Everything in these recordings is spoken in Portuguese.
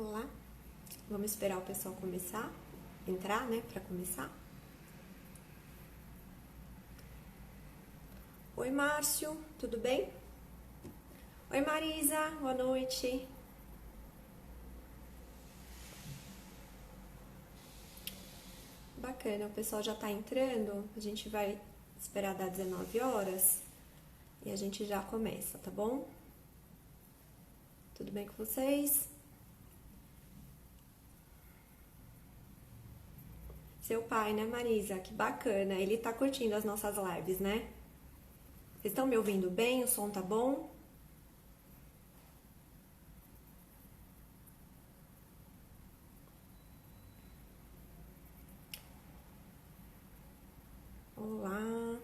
Olá, vamos esperar o pessoal começar, entrar, né, para começar. Oi, Márcio, tudo bem? Oi, Marisa, boa noite. Bacana, o pessoal já tá entrando, a gente vai esperar dar 19 horas e a gente já começa, tá bom? Tudo bem com vocês? Seu pai, né, Marisa? Que bacana, ele tá curtindo as nossas lives, né? Vocês estão me ouvindo bem? O som tá bom? Olá.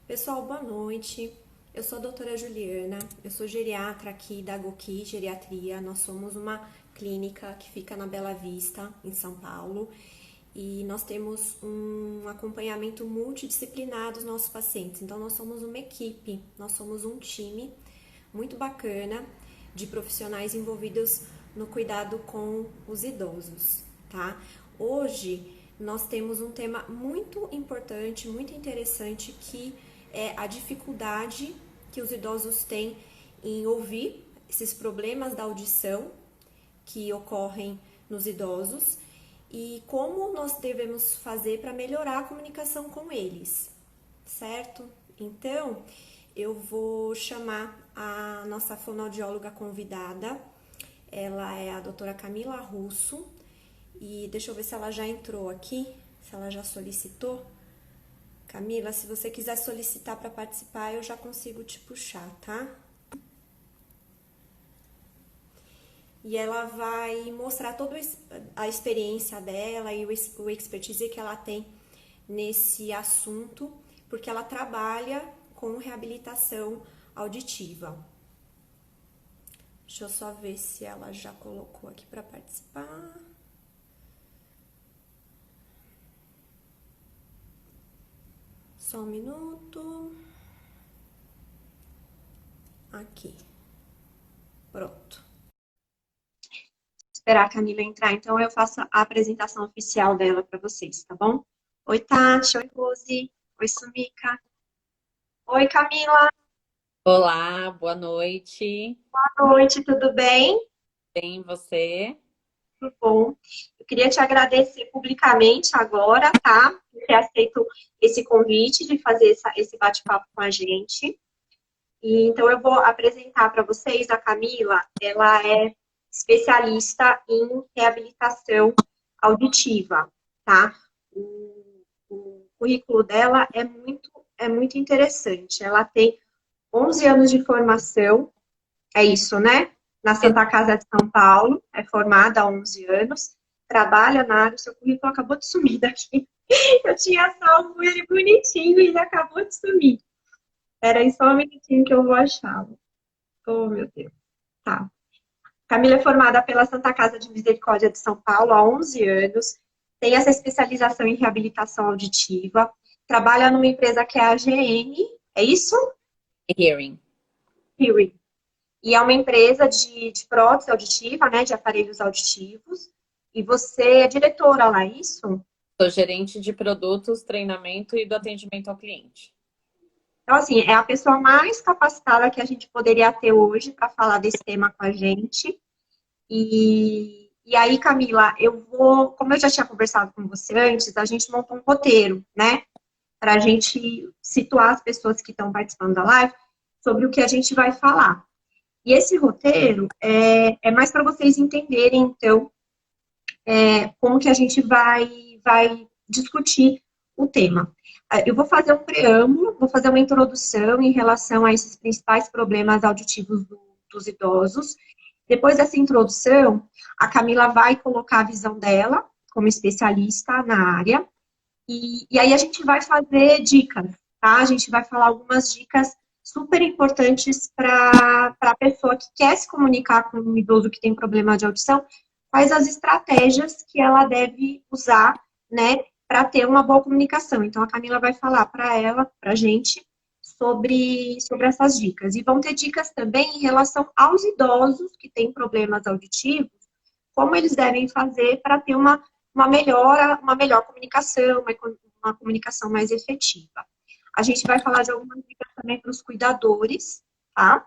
Pessoal, boa noite. Eu sou a doutora Juliana, eu sou geriatra aqui da Goki Geriatria. Nós somos uma clínica que fica na Bela Vista, em São Paulo, e nós temos um acompanhamento multidisciplinar dos nossos pacientes. Então, nós somos uma equipe, nós somos um time muito bacana de profissionais envolvidos no cuidado com os idosos, tá? Hoje nós temos um tema muito importante, muito interessante, que é a dificuldade que os idosos têm em ouvir, esses problemas da audição que ocorrem nos idosos e como nós devemos fazer para melhorar a comunicação com eles, certo? Então, eu vou chamar a nossa fonoaudióloga convidada, ela é a doutora Camila Russo, e deixa eu ver se ela já entrou aqui, se ela já solicitou. Camila, se você quiser solicitar para participar, eu já consigo te puxar, tá? E ela vai mostrar toda a experiência dela e o expertise que ela tem nesse assunto, porque ela trabalha com reabilitação auditiva. Deixa eu só ver se ela já colocou aqui para participar. Só um minuto. Aqui. Pronto. Esperar a Camila entrar, então eu faço a apresentação oficial dela para vocês, tá bom? Oi, Tati. Oi, Rose. Oi, Sumika. Oi, Camila. Olá, boa noite. Boa noite, tudo bem? Bem, você? Tudo bom. Eu queria te agradecer publicamente agora, tá? Por ter aceito esse convite de fazer esse bate-papo com a gente. E, então, eu vou apresentar para vocês a Camila. Ela é especialista em reabilitação auditiva, tá? O currículo dela é muito interessante. Ela tem 11 anos de formação, é isso, né? Na Santa Casa de São Paulo, é formada há 11 anos, trabalha na área, o seu currículo acabou de sumir daqui. Eu tinha salvo ele bonitinho e ele acabou de sumir. Espera aí só um minutinho que eu vou achá-lo. Oh, meu Deus. Tá. Camila é formada pela Santa Casa de Misericórdia de São Paulo há 11 anos, tem essa especialização em reabilitação auditiva, trabalha numa empresa que é a AGN, é isso? Hearing. Hearing. E é uma empresa de prótese auditiva, né, de aparelhos auditivos, e você é diretora lá, é isso? Sou gerente de produtos, treinamento e do atendimento ao cliente. Então, assim, é a pessoa mais capacitada que a gente poderia ter hoje para falar desse tema com a gente. E aí, Camila, eu vou, como eu já tinha conversado com você antes, a gente montou um roteiro, né? Para a gente situar as pessoas que estão participando da live sobre o que a gente vai falar. E esse roteiro é mais para vocês entenderem, então, como que a gente vai discutir o tema. Eu vou fazer um preâmbulo, vou fazer uma introdução em relação a esses principais problemas auditivos dos idosos. Depois dessa introdução, a Camila vai colocar a visão dela como especialista na área. E aí a gente vai fazer dicas, tá? A gente vai falar algumas dicas super importantes para a pessoa que quer se comunicar com um idoso que tem problema de audição, quais as estratégias que ela deve usar, né, para ter uma boa comunicação. Então, a Camila vai falar para ela, para a gente, sobre essas dicas. E vão ter dicas também em relação aos idosos que têm problemas auditivos, como eles devem fazer para ter uma melhor comunicação, uma comunicação mais efetiva. A gente vai falar de algumas dicas também para os cuidadores, tá?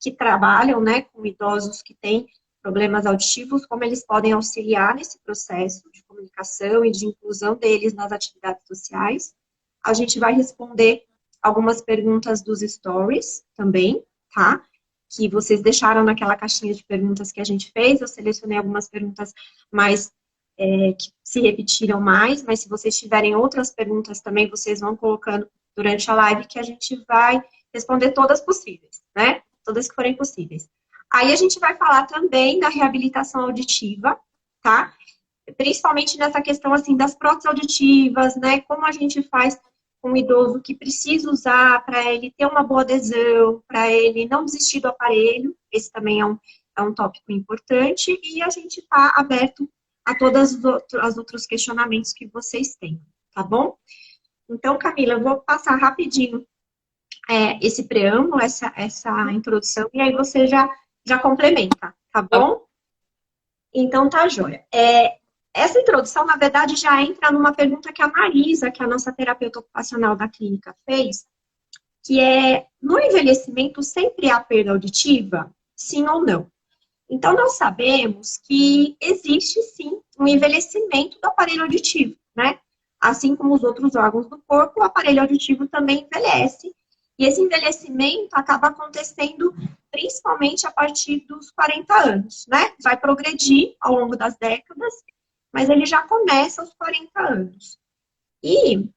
Que trabalham, né, com idosos que têm problemas auditivos, como eles podem auxiliar nesse processo de comunicação e de inclusão deles nas atividades sociais. A gente vai responder algumas perguntas dos stories também, tá? Que vocês deixaram naquela caixinha de perguntas que a gente fez. Eu selecionei algumas perguntas mais que se repetiram mais, mas se vocês tiverem outras perguntas também, vocês vão colocando durante a live que a gente vai responder todas possíveis, né? Todas que forem possíveis. Aí a gente vai falar também da reabilitação auditiva, tá? Principalmente nessa questão, assim, das próteses auditivas, né? Como a gente faz com o idoso que precisa usar para ele ter uma boa adesão, para ele não desistir do aparelho. Esse também é um tópico importante. E a gente está aberto a todos os outros questionamentos que vocês têm, tá bom? Então, Camila, eu vou passar rapidinho esse preâmbulo, essa introdução, e aí você já complementa, tá bom? Então, tá joia. Essa introdução, na verdade, já entra numa pergunta que a Marisa, que é a nossa terapeuta ocupacional da clínica, fez, que é, no envelhecimento sempre há perda auditiva? Sim ou não? Então, nós sabemos que existe, sim, um envelhecimento do aparelho auditivo, né? Assim como os outros órgãos do corpo, o aparelho auditivo também envelhece. E esse envelhecimento acaba acontecendo principalmente a partir dos 40 anos, né? Vai progredir ao longo das décadas, mas ele já começa aos 40 anos. E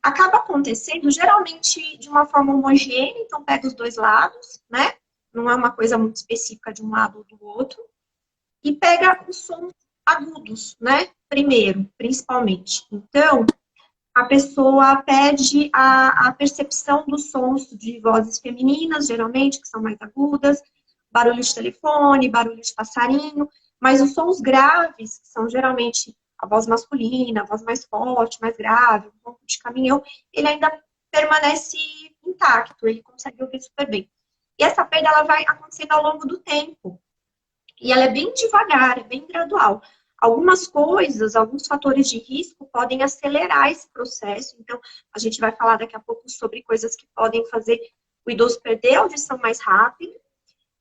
acaba acontecendo geralmente de uma forma homogênea, então pega os dois lados, né? Não é uma coisa muito específica de um lado ou do outro. E pega os sons agudos, né? Primeiro, principalmente. Então, a pessoa perde a percepção dos sons de vozes femininas, geralmente, que são mais agudas, barulho de telefone, barulho de passarinho, mas os sons graves, que são geralmente a voz masculina, a voz mais forte, mais grave, um ronco de caminhão, ele ainda permanece intacto, ele consegue ouvir super bem. E essa perda, ela vai acontecendo ao longo do tempo. E ela é bem devagar, é bem gradual. Algumas coisas, alguns fatores de risco podem acelerar esse processo. Então, a gente vai falar daqui a pouco sobre coisas que podem fazer o idoso perder a audição mais rápido.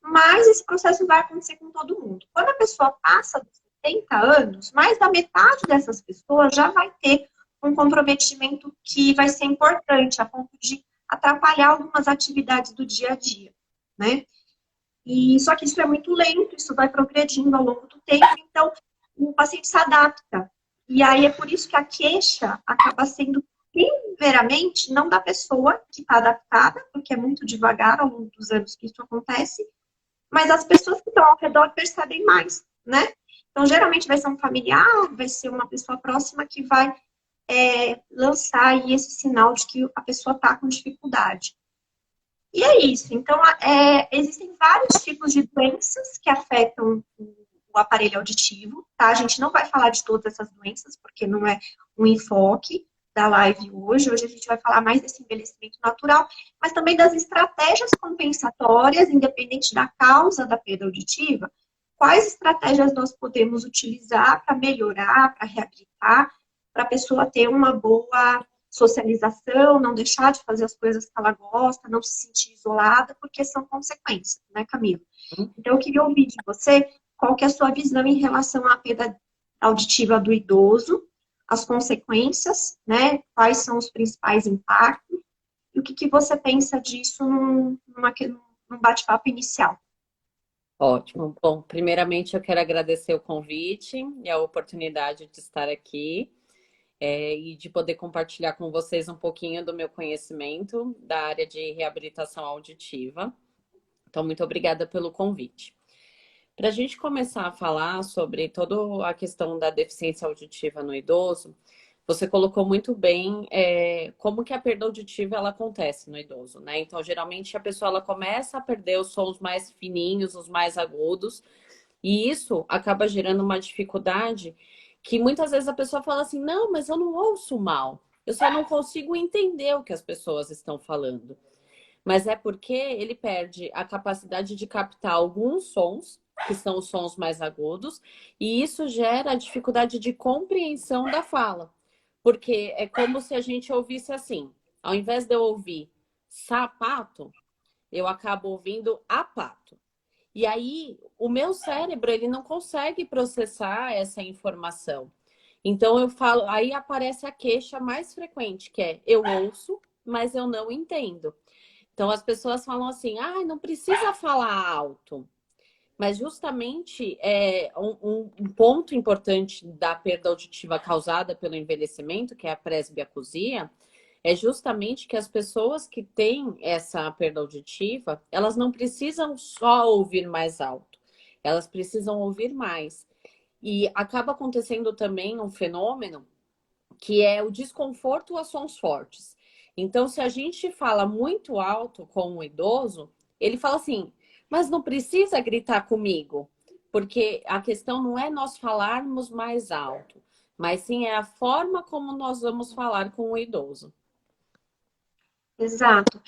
Mas esse processo vai acontecer com todo mundo. Quando a pessoa passa dos 70 anos, mais da metade dessas pessoas já vai ter um comprometimento que vai ser importante, a ponto de atrapalhar algumas atividades do dia a dia, né? E só que isso é muito lento, isso vai progredindo ao longo do tempo, então o paciente se adapta. E aí é por isso que a queixa acaba sendo, primeiramente, não da pessoa que está adaptada, porque é muito devagar ao longo dos anos que isso acontece, mas as pessoas que estão ao redor percebem mais, né? Então, geralmente vai ser um familiar, vai ser uma pessoa próxima que vai lançar aí esse sinal de que a pessoa está com dificuldade. E é isso. Então, existem vários tipos de doenças que afetam o aparelho auditivo, tá? A gente não vai falar de todas essas doenças, porque não é um enfoque da live hoje. Hoje a gente vai falar mais desse envelhecimento natural, mas também das estratégias compensatórias, independente da causa da perda auditiva. Quais estratégias nós podemos utilizar para melhorar, para reabilitar, para a pessoa ter uma boa socialização, não deixar de fazer as coisas que ela gosta, não se sentir isolada, porque são consequências, né, Camila? Então, eu queria ouvir de você qual que é a sua visão em relação à perda auditiva do idoso, as consequências, né, quais são os principais impactos, e o que você pensa disso num bate-papo inicial. Ótimo. Bom, primeiramente eu quero agradecer o convite e a oportunidade de estar aqui. E de poder compartilhar com vocês um pouquinho do meu conhecimento da área de reabilitação auditiva. Então, muito obrigada pelo convite. Para a gente começar a falar sobre toda a questão da deficiência auditiva no idoso, você colocou muito bem como que a perda auditiva ela acontece no idoso, né? Então, geralmente a pessoa ela começa a perder os sons mais fininhos, os mais agudos, e isso acaba gerando uma dificuldade que muitas vezes a pessoa fala assim, não, mas eu não ouço mal, eu só não consigo entender o que as pessoas estão falando. Mas é porque ele perde a capacidade de captar alguns sons que são os sons mais agudos, e isso gera a dificuldade de compreensão da fala. Porque é como se a gente ouvisse assim, ao invés de eu ouvir sapato, eu acabo ouvindo apato. E aí, o meu cérebro, ele não consegue processar essa informação. Então, eu falo, aí aparece a queixa mais frequente, que é eu ouço, mas eu não entendo. Então, as pessoas falam assim, ah, não precisa falar alto. Mas justamente um ponto importante da perda auditiva causada pelo envelhecimento, que é a presbiacusia, é justamente que as pessoas que têm essa perda auditiva, elas não precisam só ouvir mais alto, elas precisam ouvir mais. E acaba acontecendo também um fenômeno que é o desconforto a sons fortes. Então, se a gente fala muito alto com o idoso, ele fala assim, mas não precisa gritar comigo, porque a questão não é nós falarmos mais alto, mas sim é a forma como nós vamos falar com o idoso. Exato.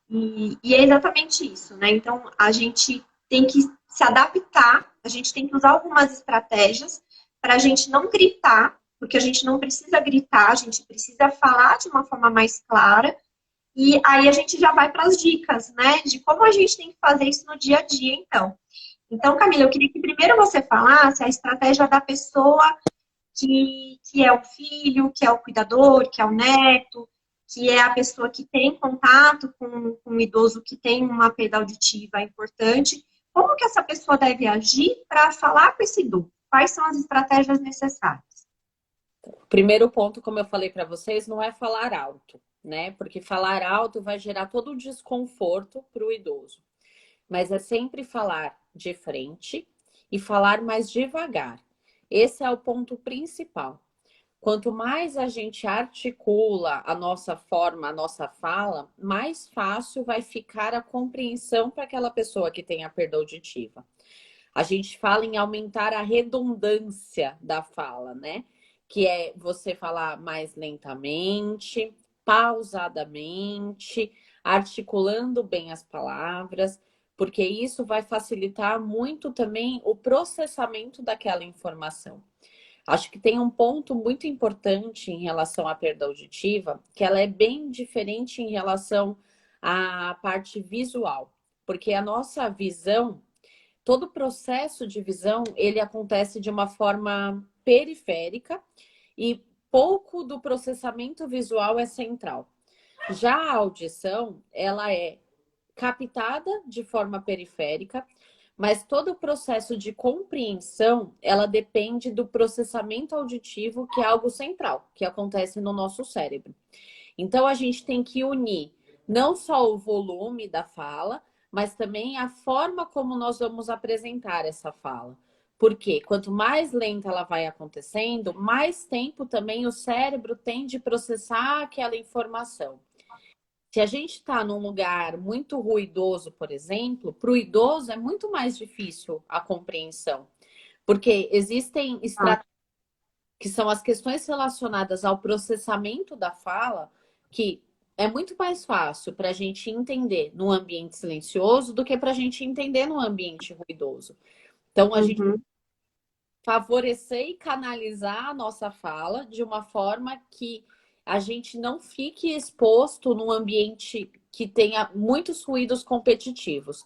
E é exatamente isso, né? Então, a gente tem que se adaptar, a gente tem que usar algumas estratégias para a gente não gritar, porque a gente não precisa gritar, a gente precisa falar de uma forma mais clara. E aí a gente já vai para as dicas, né? De como a gente tem que fazer isso no dia a dia, então. Então, Camila, eu queria que primeiro você falasse a estratégia da pessoa que é o filho, que é o cuidador, que é o neto, que é a pessoa que tem contato com um idoso que tem uma perda auditiva importante. Como que essa pessoa deve agir para falar com esse idoso? Quais são as estratégias necessárias? O primeiro ponto, como eu falei para vocês, não é falar alto, né? Porque falar alto vai gerar todo o desconforto para o idoso. Mas é sempre falar de frente e falar mais devagar. Esse é o ponto principal. Quanto mais a gente articula a nossa forma, a nossa fala, mais fácil vai ficar a compreensão para aquela pessoa que tem a perda auditiva. A gente fala em aumentar a redundância da fala, né? Que é você falar mais lentamente, pausadamente, articulando bem as palavras, porque isso vai facilitar muito também o processamento daquela informação. Acho que tem um ponto muito importante em relação à perda auditiva, que ela é bem diferente em relação à parte visual, porque a nossa visão, todo o processo de visão, ele acontece de uma forma periférica e pouco do processamento visual é central. Já a audição, ela é captada de forma periférica, mas todo o processo de compreensão, ela depende do processamento auditivo, que é algo central, que acontece no nosso cérebro. Então, a gente tem que unir não só o volume da fala, mas também a forma como nós vamos apresentar essa fala. Porque quanto mais lenta ela vai acontecendo, mais tempo também o cérebro tem de processar aquela informação. Se a gente está num lugar muito ruidoso, por exemplo, para o idoso é muito mais difícil a compreensão. Porque existem estratégias que são as questões relacionadas ao processamento da fala, que é muito mais fácil para a gente entender no ambiente silencioso do que para a gente entender no ambiente ruidoso. Então, a gente favorecer e canalizar a nossa fala de uma forma que a gente não fique exposto num ambiente que tenha muitos ruídos competitivos.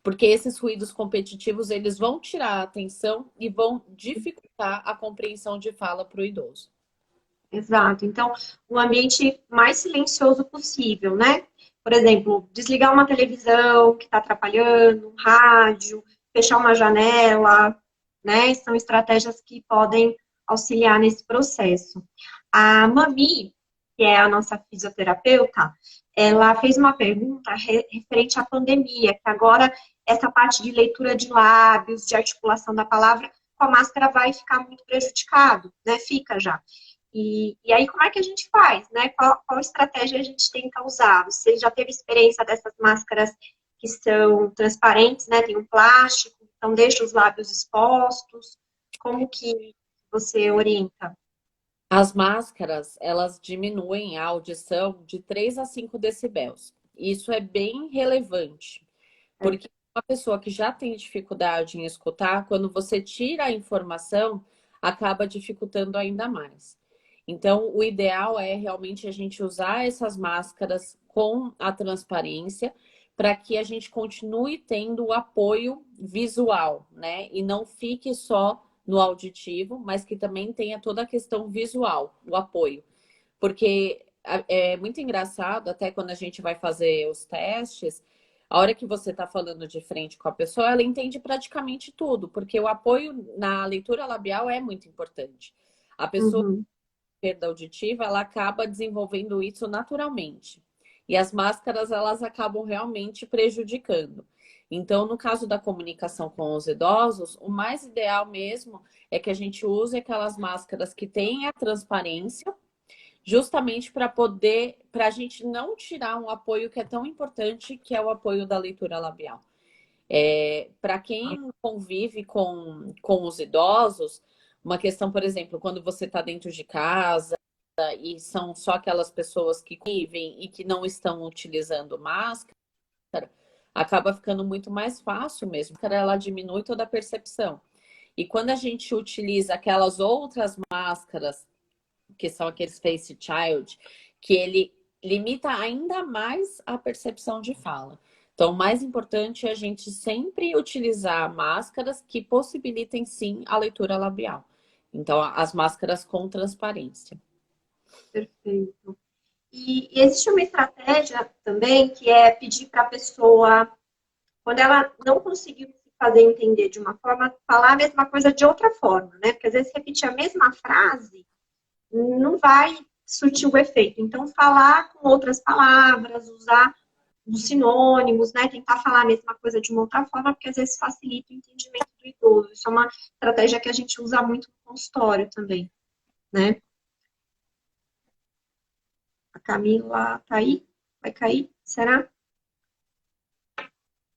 Porque esses ruídos competitivos, eles vão tirar a atenção e vão dificultar a compreensão de fala para o idoso. Exato. Então, o ambiente mais silencioso possível, né? Por exemplo, desligar uma televisão que está atrapalhando, um rádio, fechar uma janela, né? São estratégias que podem auxiliar nesse processo. A Mami, que é a nossa fisioterapeuta, ela fez uma pergunta referente à pandemia, que agora essa parte de leitura de lábios, de articulação da palavra, com a máscara vai ficar muito prejudicado, né? Fica já. E aí, como é que a gente faz, né? Qual estratégia a gente tenta usar? Você já teve experiência dessas máscaras que são transparentes, né? Tem um plástico, então deixa os lábios expostos. Como que você orienta? As máscaras, elas diminuem a audição de 3 a 5 decibéis. Isso é bem relevante, porque uma pessoa que já tem dificuldade em escutar, quando você tira a informação, acaba dificultando ainda mais. Então, o ideal é realmente a gente usar essas máscaras com a transparência para que a gente continue tendo o apoio visual, né? E não fique só no auditivo, mas que também tenha toda a questão visual, o apoio. Porque é muito engraçado, até quando a gente vai fazer os testes, a hora que você está falando de frente com a pessoa, ela entende praticamente tudo, porque o apoio na leitura labial é muito importante. A pessoa com Uhum. perda auditiva, ela acaba desenvolvendo isso naturalmente. E as máscaras, elas acabam realmente prejudicando. Então, no caso da comunicação com os idosos, o mais ideal mesmo é que a gente use aquelas máscaras que têm a transparência, justamente para a gente não tirar um apoio que é tão importante, que é o apoio da leitura labial. Para quem convive com os idosos, uma questão, por exemplo, quando você está dentro de casa e são só aquelas pessoas que vivem e que não estão utilizando máscara, acaba ficando muito mais fácil mesmo, porque ela diminui toda a percepção. E quando a gente utiliza aquelas outras máscaras que são aqueles face child, que ele limita ainda mais a percepção de fala. Então, o mais importante é a gente sempre utilizar máscaras que possibilitem sim a leitura labial. Então, as máscaras com transparência. Perfeito. E existe uma estratégia também que é pedir para a pessoa, quando ela não conseguiu se fazer entender de uma forma, falar a mesma coisa de outra forma, né? Porque às vezes repetir a mesma frase não vai surtir o efeito. Então, falar com outras palavras, usar os sinônimos, né? Tentar falar a mesma coisa de uma outra forma, porque às vezes facilita o entendimento do idoso. Isso é uma estratégia que a gente usa muito no consultório também, né? A Camila tá aí? Vai cair? Será?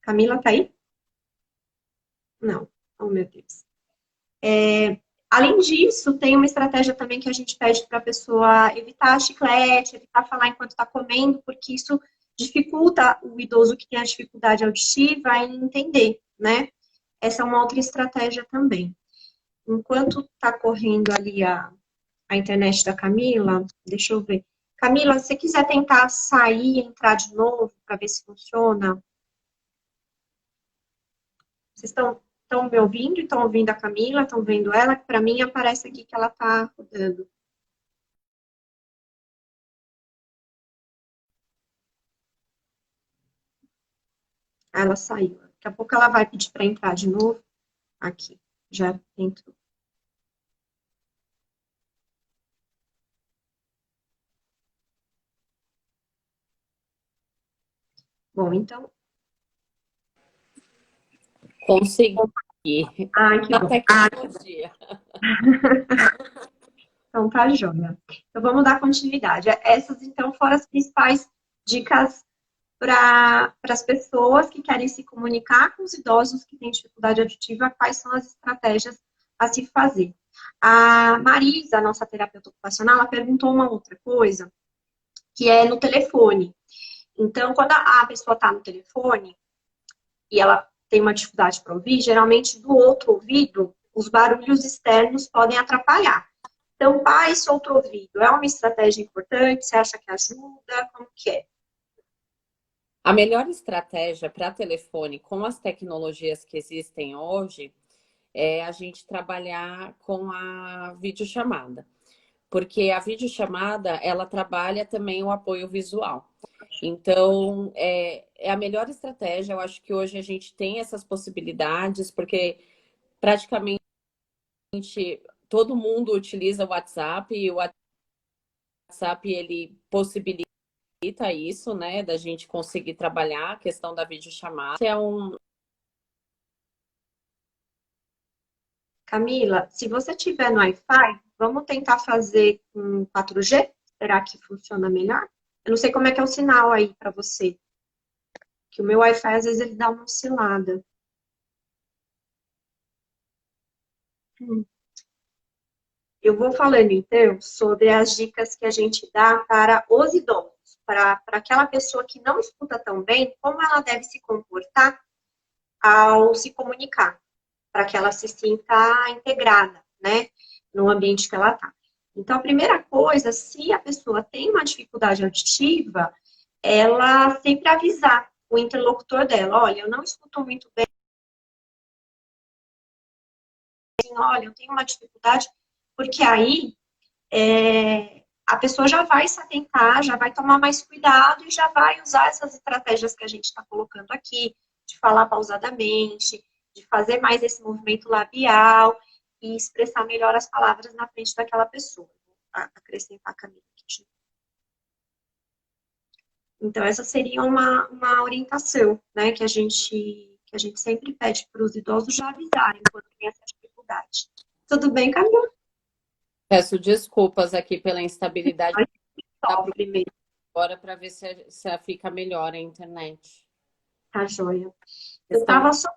Camila tá aí? Não. Oh, meu Deus. Além disso, tem uma estratégia também que a gente pede para a pessoa evitar chiclete, evitar falar enquanto está comendo, porque isso dificulta o idoso que tem a dificuldade auditiva em entender, né? Essa é uma outra estratégia também. Enquanto está correndo ali a internet da Camila, deixa eu ver. Camila, se você quiser tentar sair e entrar de novo para ver se funciona. Vocês estão me ouvindo? Estão ouvindo a Camila? Estão vendo ela? Para mim aparece aqui que ela está rodando. Ela saiu. Daqui a pouco ela vai pedir para entrar de novo. Aqui, já entrou. Bom, então. Consegui. Ai, que Na bom. tecnologia. Então tá joia. Então vamos dar continuidade. Essas, então, foram as principais dicas para as pessoas que querem se comunicar com os idosos que têm dificuldade auditiva, quais são as estratégias a se fazer. A Marisa, nossa terapeuta ocupacional, ela perguntou uma outra coisa, que é no telefone. Então, quando a pessoa está no telefone e ela tem uma dificuldade para ouvir, geralmente do outro ouvido, os barulhos externos podem atrapalhar. Então, baixo outro ouvido é uma estratégia importante? Você acha que ajuda? Como que é? A melhor estratégia para telefone com as tecnologias que existem hoje é a gente trabalhar com a videochamada. Porque a videochamada, ela trabalha também o apoio visual. Então, é a melhor estratégia. Eu acho que hoje a gente tem essas possibilidades, porque praticamente todo mundo utiliza o WhatsApp, e o WhatsApp, ele possibilita isso, né, da gente conseguir trabalhar a questão da videochamada. Camila, se você tiver no Wi-Fi, vamos tentar fazer com 4G? Será que funciona melhor? Eu não sei como é que é o sinal aí para você. Que o meu Wi-Fi, às vezes, ele dá uma oscilada. Hum. Eu vou falando, então, sobre as dicas que a gente dá para os idosos, para aquela pessoa que não escuta tão bem, como ela deve se comportar ao se comunicar, para que ela se sinta integrada, né, no ambiente que ela está. Então, a primeira coisa, se a pessoa tem uma dificuldade auditiva, ela sempre avisar o interlocutor dela, olha, eu não escuto muito bem, olha, eu tenho uma dificuldade, porque aí a pessoa já vai se atentar, já vai tomar mais cuidado e já vai usar essas estratégias que a gente está colocando aqui, de falar pausadamente, de fazer mais esse movimento labial e expressar melhor as palavras na frente daquela pessoa. Vou acrescentar a Camila aqui. Então, essa seria uma orientação, né, que a gente sempre pede para os idosos já avisarem quando tem essa dificuldade. Tudo bem, Camila? Peço desculpas aqui pela instabilidade. Primeiro. Agora para ver se fica melhor a internet. Tá, joia. Eu estava só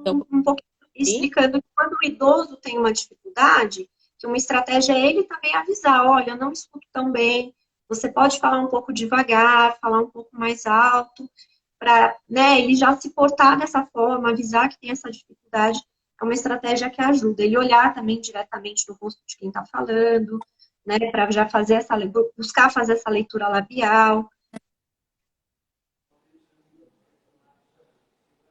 um pouquinho explicando que quando o idoso tem uma dificuldade, que uma estratégia é ele também avisar, olha, eu não escuto tão bem, você pode falar um pouco devagar, falar um pouco mais alto, para, né, ele já se portar dessa forma, avisar que tem essa dificuldade, é uma estratégia que ajuda. Ele olhar também diretamente no rosto de quem está falando, né, para já fazer buscar fazer essa leitura labial.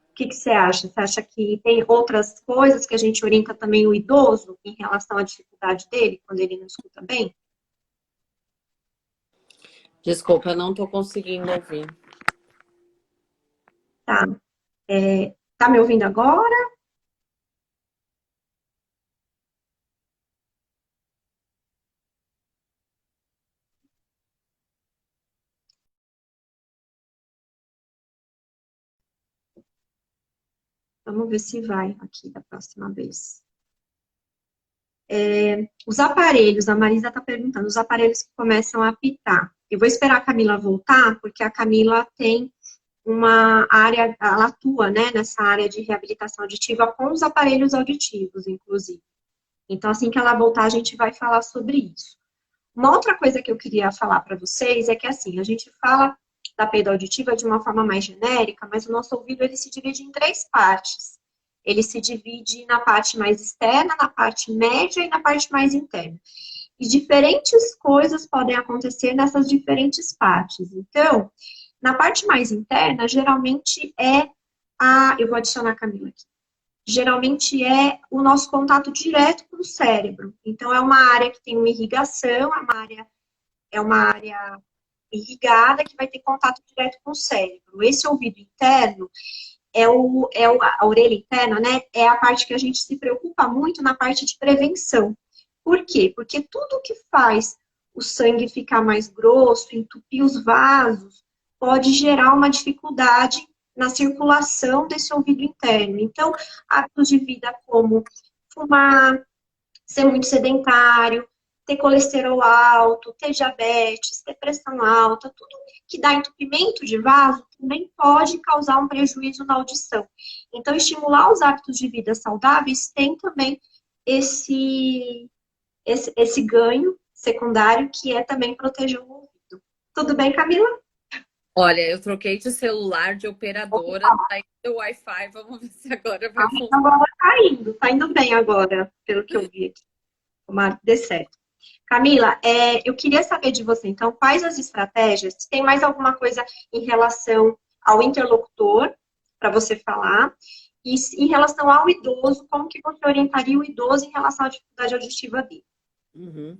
O que você acha? Você acha que tem outras coisas que a gente orienta também o idoso em relação à dificuldade dele, quando ele não escuta bem? Desculpa, eu não estou conseguindo ouvir. Tá. Tá me ouvindo agora? Vamos ver se vai aqui da próxima vez. Os aparelhos, a Marisa está perguntando, os aparelhos que começam a apitar. Eu vou esperar a Camila voltar, porque a Camila tem uma área, ela atua, né, nessa área de reabilitação auditiva com os aparelhos auditivos, inclusive. Então, assim que ela voltar, a gente vai falar sobre isso. Uma outra coisa que eu queria falar para vocês é que, assim, a gente fala da perda auditiva de uma forma mais genérica, mas o nosso ouvido, ele se divide em 3 partes. Ele se divide na parte mais externa, na parte média e na parte mais interna. E diferentes coisas podem acontecer nessas diferentes partes. Então, na parte mais interna, geralmente eu vou adicionar a Camila aqui. Geralmente é o nosso contato direto com o cérebro. Então, é uma área que tem uma irrigação, é uma área irrigada que vai ter contato direto com o cérebro. Esse ouvido interno a orelha interna, né? É a parte que a gente se preocupa muito na parte de prevenção. Por quê? Porque tudo que faz o sangue ficar mais grosso, entupir os vasos, pode gerar uma dificuldade na circulação desse ouvido interno. Então, hábitos de vida como fumar, ser muito sedentário, ter colesterol alto, ter diabetes, ter pressão alta, tudo que dá entupimento de vaso também pode causar um prejuízo na audição. Então, estimular os hábitos de vida saudáveis tem também esse ganho secundário, que é também proteger o ouvido. Tudo bem, Camila? Olha, eu troquei de celular, de operadora, saí do Wi-Fi, vamos ver se agora vai funcionar. Agora tá indo bem agora, pelo que eu vi aqui. Tomara que dê certo. Camila, eu queria saber de você, então, quais as estratégias? Tem mais alguma coisa em relação ao interlocutor, para você falar? E em relação ao idoso, como que você orientaria o idoso em relação à dificuldade auditiva dele? Uhum.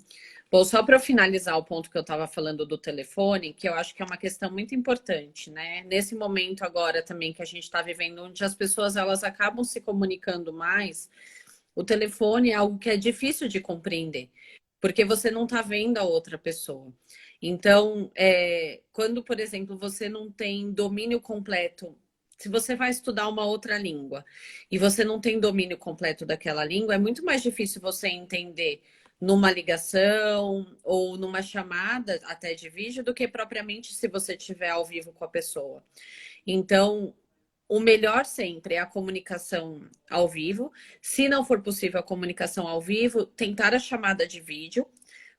Bom, só para finalizar o ponto que eu estava falando do telefone, que eu acho que é uma questão muito importante, né? Nesse momento agora também que a gente está vivendo, onde as pessoas elas acabam se comunicando mais, o telefone é algo que é difícil de compreender, porque você não está vendo a outra pessoa. Então, quando, por exemplo, você não tem domínio completo, se você vai estudar uma outra língua e você não tem domínio completo daquela língua, é muito mais difícil você entender numa ligação ou numa chamada até de vídeo do que propriamente se você estiver ao vivo com a pessoa. Então, o melhor sempre é a comunicação ao vivo. Se não for possível a comunicação ao vivo, tentar a chamada de vídeo,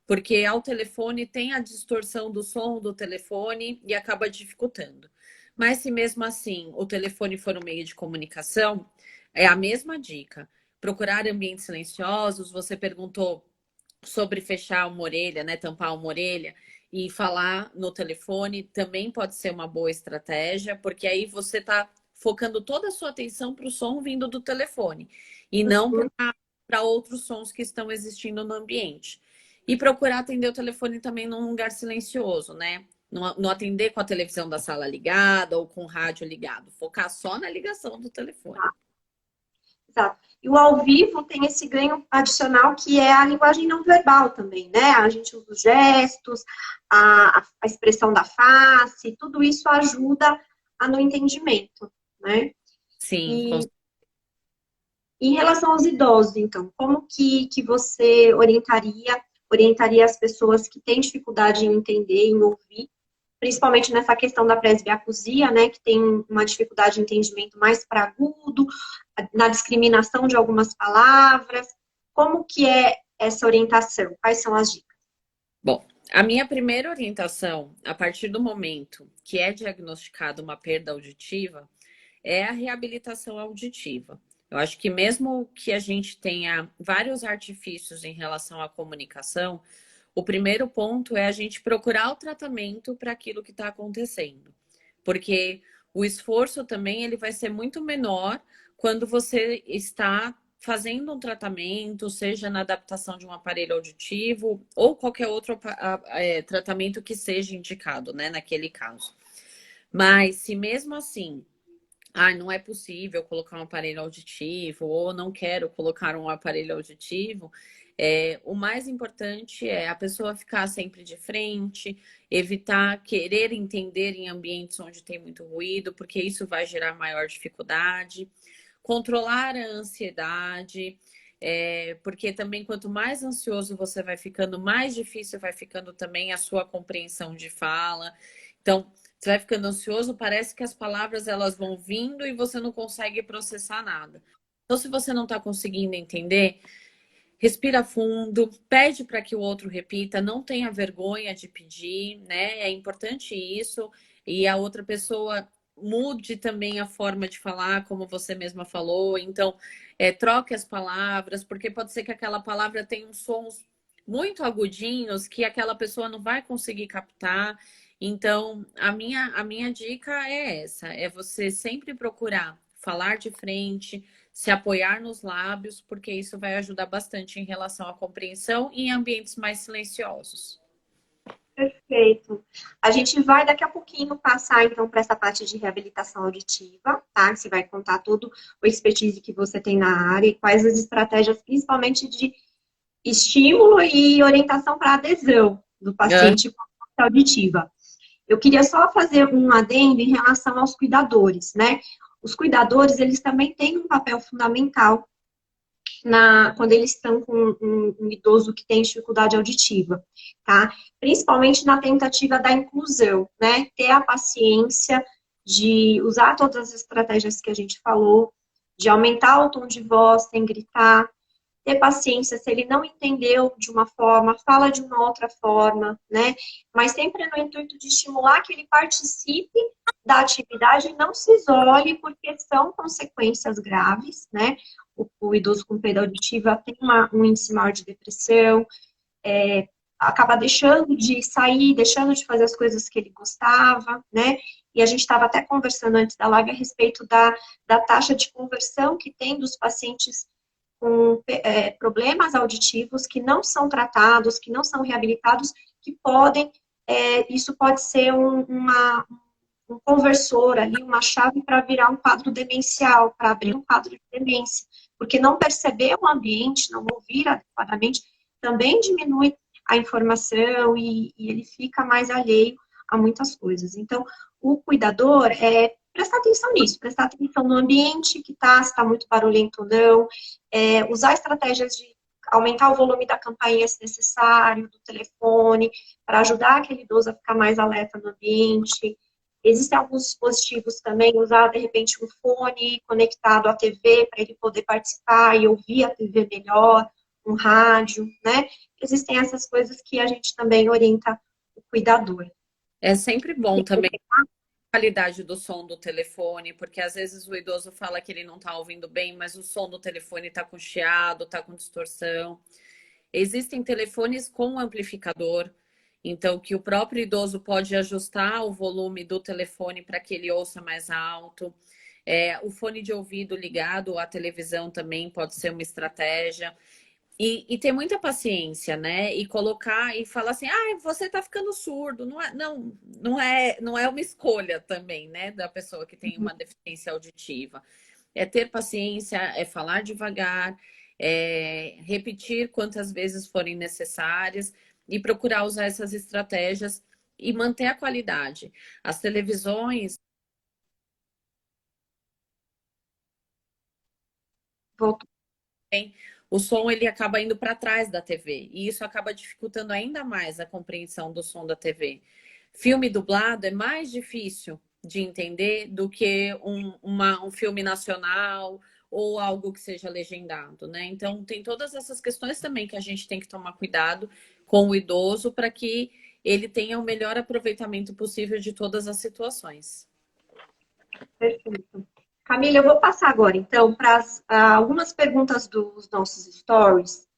porque ao telefone tem a distorção do som do telefone e acaba dificultando. Mas se mesmo assim o telefone for um meio de comunicação, é a mesma dica. Procurar ambientes silenciosos. Você perguntou sobre fechar uma orelha, né? Tampar uma orelha e falar no telefone também pode ser uma boa estratégia, porque aí você está focando toda a sua atenção para o som vindo do telefone e não para outros sons que estão existindo no ambiente. E procurar atender o telefone também num lugar silencioso, né? Não atender com a televisão da sala ligada ou com o rádio ligado. Focar só na ligação do telefone. Exato. E o ao vivo tem esse ganho adicional que é a linguagem não verbal também, né? A gente usa os gestos, a expressão da face, tudo isso ajuda no entendimento, né? Sim, E em relação aos idosos, então, como que você orientaria as pessoas que têm dificuldade em entender, em ouvir, principalmente nessa questão da presbiacusia, né, que tem uma dificuldade de entendimento mais para agudo, na discriminação de algumas palavras. Como que é essa orientação? Quais são as dicas? bom, a minha primeira orientação, a partir do momento que é diagnosticada uma perda auditiva, é a reabilitação auditiva. Eu acho que mesmo que a gente tenha vários artifícios em relação à comunicação, o primeiro ponto é a gente procurar o tratamento para aquilo que está acontecendo. Porque o esforço também ele vai ser muito menor quando você está fazendo um tratamento, seja na adaptação de um aparelho auditivo ou qualquer outro tratamento que seja indicado, né, naquele caso. Mas se mesmo assim não é possível colocar um aparelho auditivo, ou não quero colocar um aparelho auditivo, o mais importante é a pessoa ficar sempre de frente, evitar querer entender em ambientes onde tem muito ruído, porque isso vai gerar maior dificuldade, controlar a ansiedade. Porque também quanto mais ansioso você vai ficando, mais difícil vai ficando também a sua compreensão de fala. Então, você vai ficando ansioso, parece que as palavras elas vão vindo e você não consegue processar nada. Então, se você não está conseguindo entender, respira fundo, pede para que o outro repita, não tenha vergonha de pedir, né? É importante isso. E a outra pessoa mude também a forma de falar, como você mesma falou. Então, troque as palavras, porque pode ser que aquela palavra tenha uns sons muito agudinhos que aquela pessoa não vai conseguir captar. Então, a minha dica é essa: é você sempre procurar falar de frente, se apoiar nos lábios, porque isso vai ajudar bastante em relação à compreensão e em ambientes mais silenciosos. Perfeito. A gente vai daqui a pouquinho passar, então, para essa parte de reabilitação auditiva, tá? Você vai contar todo o expertise que você tem na área e quais as estratégias, principalmente de estímulo e orientação para adesão do paciente com a auditiva. Eu queria só fazer um adendo em relação aos cuidadores, né? Os cuidadores, eles também têm um papel fundamental quando eles estão com um idoso que tem dificuldade auditiva, tá? Principalmente na tentativa da inclusão, né? Ter a paciência de usar todas as estratégias que a gente falou, de aumentar o tom de voz sem gritar, ter paciência, se ele não entendeu de uma forma, fala de uma outra forma, né? Mas sempre no intuito de estimular que ele participe da atividade e não se isole, porque são consequências graves, né? O idoso com perda auditiva tem um índice maior de depressão, acaba deixando de sair, deixando de fazer as coisas que ele gostava, né? E a gente estava até conversando antes da live a respeito da taxa de conversão que tem dos pacientes com problemas auditivos que não são tratados, que não são reabilitados, que podem, isso pode ser um conversor ali, uma chave para virar um quadro demencial, para abrir um quadro de demência. Porque não perceber o ambiente, não ouvir adequadamente, também diminui a informação e ele fica mais alheio a muitas coisas. Então, o cuidador prestar atenção nisso, prestar atenção no ambiente que está, se está muito barulhento ou não, usar estratégias de aumentar o volume da campainha se necessário, do telefone, para ajudar aquele idoso a ficar mais alerta no ambiente. Existem alguns dispositivos também, usar de repente um fone conectado à TV para ele poder participar e ouvir a TV melhor, um rádio, né? Existem essas coisas que a gente também orienta o cuidador. É sempre bom também qualidade do som do telefone, porque às vezes o idoso fala que ele não está ouvindo bem, mas o som do telefone está com chiado, está com distorção. Existem telefones com amplificador, então que o próprio idoso pode ajustar o volume do telefone para que ele ouça mais alto. O fone de ouvido ligado à televisão também pode ser uma estratégia. E ter muita paciência, né? E colocar e falar assim, você tá ficando surdo. Não é uma escolha também, né? Da pessoa que tem uma deficiência auditiva. É ter paciência, é falar devagar, é repetir quantas vezes forem necessárias e procurar usar essas estratégias e manter a qualidade. As televisões. Voltou. O som ele acaba indo para trás da TV e isso acaba dificultando ainda mais a compreensão do som da TV. Filme dublado é mais difícil de entender do que um filme nacional ou algo que seja legendado, né? Então tem todas essas questões também que a gente tem que tomar cuidado com o idoso para que ele tenha o melhor aproveitamento possível de todas as situações. Perfeito. Camila, eu vou passar agora, então, para algumas perguntas dos nossos stories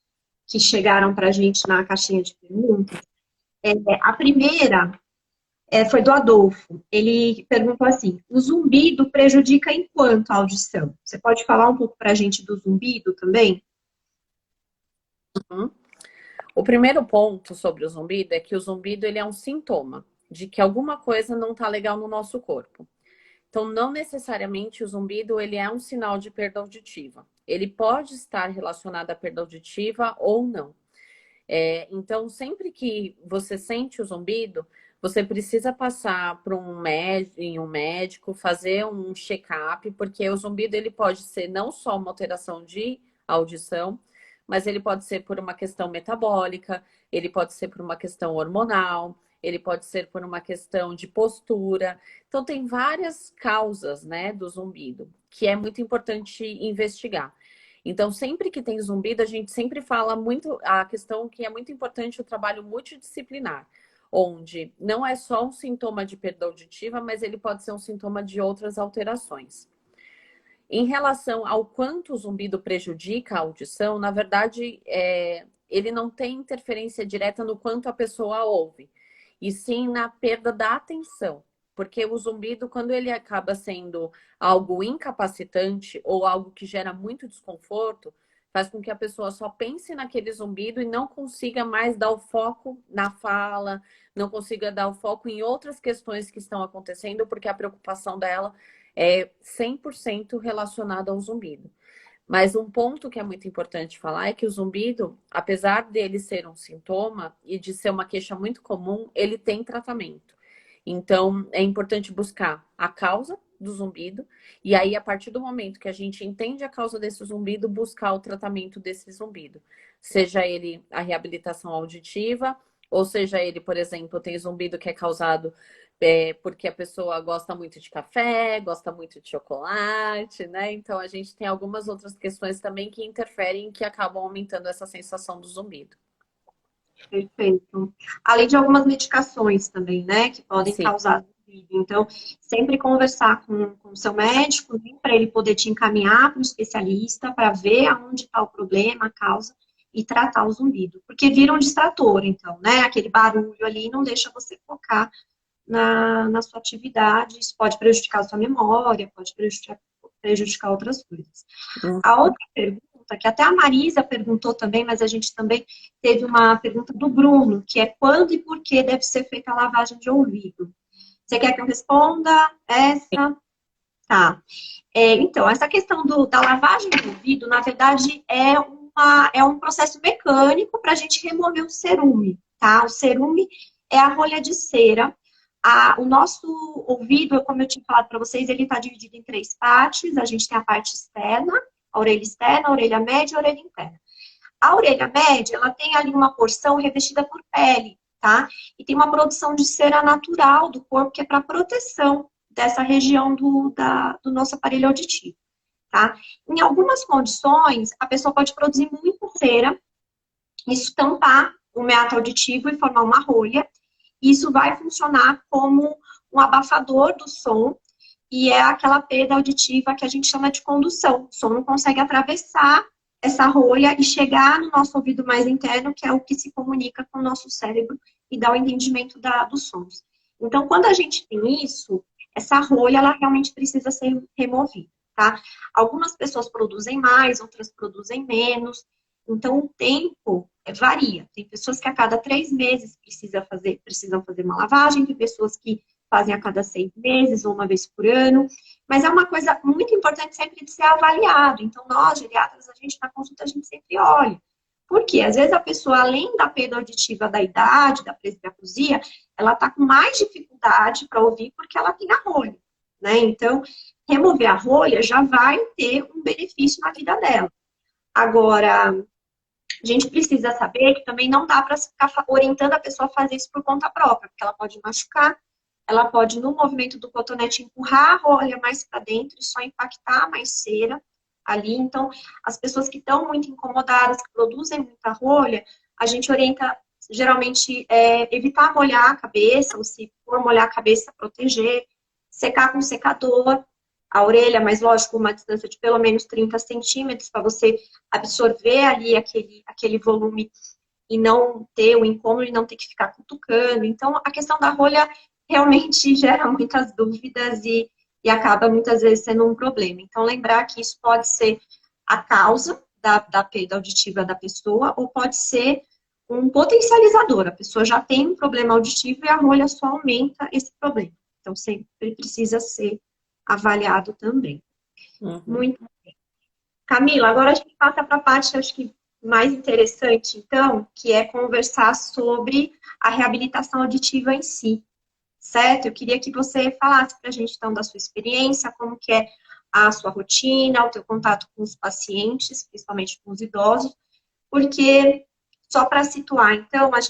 que chegaram para a gente na caixinha de perguntas. A primeira foi do Adolfo. Ele perguntou assim, o zumbido prejudica em quanto a audição? Você pode falar um pouco para a gente do zumbido também? Uhum. O primeiro ponto sobre o zumbido é que o zumbido ele é um sintoma de que alguma coisa não está legal no nosso corpo. Então, não necessariamente o zumbido ele é um sinal de perda auditiva. Ele pode estar relacionado à perda auditiva ou não. Então, sempre que você sente o zumbido, você precisa passar para um médico, fazer um check-up, porque o zumbido ele pode ser não só uma alteração de audição, mas ele pode ser por uma questão metabólica, ele pode ser por uma questão hormonal, ele pode ser por uma questão de postura. Então, tem várias causas, né, do zumbido, que é muito importante investigar. Então, sempre que tem zumbido, a gente sempre fala muito a questão que é muito importante o trabalho multidisciplinar, onde não é só um sintoma de perda auditiva, mas ele pode ser um sintoma de outras alterações. Em relação ao quanto o zumbido prejudica a audição, na verdade, ele não tem interferência direta no quanto a pessoa ouve, e sim na perda da atenção. Porque o zumbido, quando ele acaba sendo algo incapacitante ou algo que gera muito desconforto, faz com que a pessoa só pense naquele zumbido e não consiga mais dar o foco na fala, não consiga dar o foco em outras questões que estão acontecendo, porque a preocupação dela é 100% relacionada ao zumbido. Mas um ponto que é muito importante falar é que o zumbido, apesar dele ser um sintoma e de ser uma queixa muito comum, ele tem tratamento. Então, é importante buscar a causa do zumbido e aí, a partir do momento que a gente entende a causa desse zumbido, buscar o tratamento desse zumbido. Seja ele a reabilitação auditiva, ou seja ele, por exemplo, tem zumbido que é causado porque a pessoa gosta muito de café, gosta muito de chocolate, né? Então, a gente tem algumas outras questões também que interferem e que acabam aumentando essa sensação do zumbido. Perfeito. Além de algumas medicações também, né, que podem Sim. causar zumbido. Então, sempre conversar com o seu médico, né, para ele poder te encaminhar para um especialista, para ver aonde está o problema, a causa, e tratar o zumbido. Porque vira um distrator, então, né, aquele barulho ali não deixa você focar na sua atividade, isso pode prejudicar a sua memória, pode prejudicar outras coisas. A outra pergunta, que até a Marisa perguntou também, mas a gente também teve uma pergunta do Bruno, que é quando e por que deve ser feita a lavagem de ouvido. Você quer que eu responda essa? Tá. Então, essa questão da lavagem do ouvido, na verdade, é um processo mecânico para a gente remover o cerume, tá? O cerume é a rolha de cera. O nosso ouvido, como eu tinha falado para vocês, ele está dividido em 3 partes. A gente tem a parte externa, a orelha externa, a orelha média e a orelha interna. A orelha média, ela tem ali uma porção revestida por pele, tá? E tem uma produção de cera natural do corpo, que é para proteção dessa região do nosso aparelho auditivo, tá? Em algumas condições, a pessoa pode produzir muita cera, isso tampar o meato auditivo e formar uma rolha. Isso vai funcionar como um abafador do som, e é aquela perda auditiva que a gente chama de condução. O som não consegue atravessar essa rolha e chegar no nosso ouvido mais interno, que é o que se comunica com o nosso cérebro e dá o entendimento dos sons. Então, quando a gente tem isso, essa rolha, ela realmente precisa ser removida, tá? Algumas pessoas produzem mais, outras produzem menos. Então, o tempo varia. Tem pessoas que a cada 3 meses precisam fazer uma lavagem, tem pessoas que fazem a cada 6 meses ou uma vez por ano. Mas é uma coisa muito importante sempre de ser avaliado. Então, nós, geriatras, a gente na consulta, a gente sempre olha. Por quê? Às vezes a pessoa, além da perda auditiva da idade, da presbiacusia, ela está com mais dificuldade para ouvir porque ela tem a rolha, né? Então, remover a rolha já vai ter um benefício na vida dela. Agora, a gente precisa saber que também não dá para ficar orientando a pessoa a fazer isso por conta própria, porque ela pode machucar, ela pode, no movimento do cotonete, empurrar a rolha mais para dentro e só impactar mais cera ali. Então, as pessoas que estão muito incomodadas, que produzem muita rolha, a gente orienta, geralmente, evitar molhar a cabeça, ou se for molhar a cabeça, proteger, secar com secador a orelha, mas lógico, uma distância de pelo menos 30 centímetros, para você absorver ali aquele volume e não ter o incômodo e não ter que ficar cutucando. Então, a questão da rolha realmente gera muitas dúvidas e acaba muitas vezes sendo um problema. Então, lembrar que isso pode ser a causa da perda auditiva da pessoa ou pode ser um potencializador. A pessoa já tem um problema auditivo e a rolha só aumenta esse problema. Então, sempre precisa ser avaliado também. Uhum. Muito bem. Camila, agora a gente passa para a parte, acho que mais interessante, então, que é conversar sobre a reabilitação auditiva em si, certo? Eu queria que você falasse para a gente, então, da sua experiência, como que é a sua rotina, o teu contato com os pacientes, principalmente com os idosos, porque, só para situar, então, a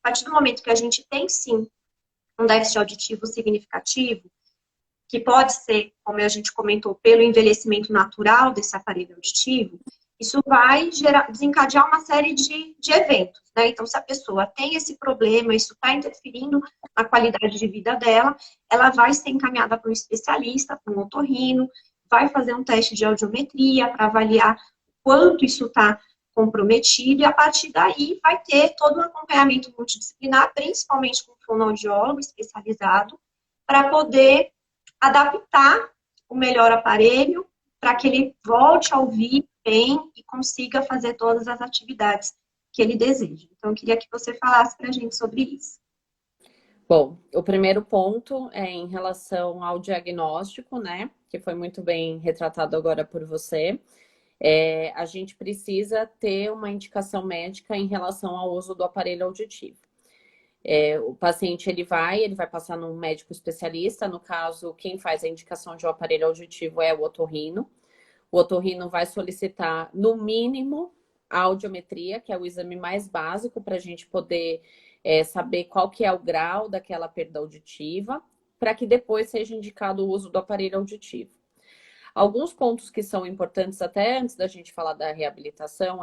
partir do momento que a gente tem, sim, um déficit auditivo significativo, que pode ser, como a gente comentou, pelo envelhecimento natural desse aparelho auditivo, isso vai desencadear uma série de eventos, né? Então, se a pessoa tem esse problema, isso está interferindo na qualidade de vida dela, ela vai ser encaminhada para um especialista, para um otorrino, vai fazer um teste de audiometria para avaliar quanto isso está comprometido, e a partir daí vai ter todo um acompanhamento multidisciplinar, principalmente com um fonoaudiólogo especializado, para poder adaptar o melhor aparelho para que ele volte a ouvir bem e consiga fazer todas as atividades que ele deseja. Então, eu queria que você falasse para a gente sobre isso. Bom, o primeiro ponto é em relação ao diagnóstico, né? Que foi muito bem retratado agora por você. A gente precisa ter uma indicação médica em relação ao uso do aparelho auditivo. O paciente ele vai passar num médico especialista, no caso, quem faz a indicação de um aparelho auditivo é o otorrino. O otorrino vai solicitar, no mínimo, a audiometria, que é o exame mais básico para a gente poder saber qual que é o grau daquela perda auditiva, para que depois seja indicado o uso do aparelho auditivo. Alguns pontos que são importantes até antes da gente falar da reabilitação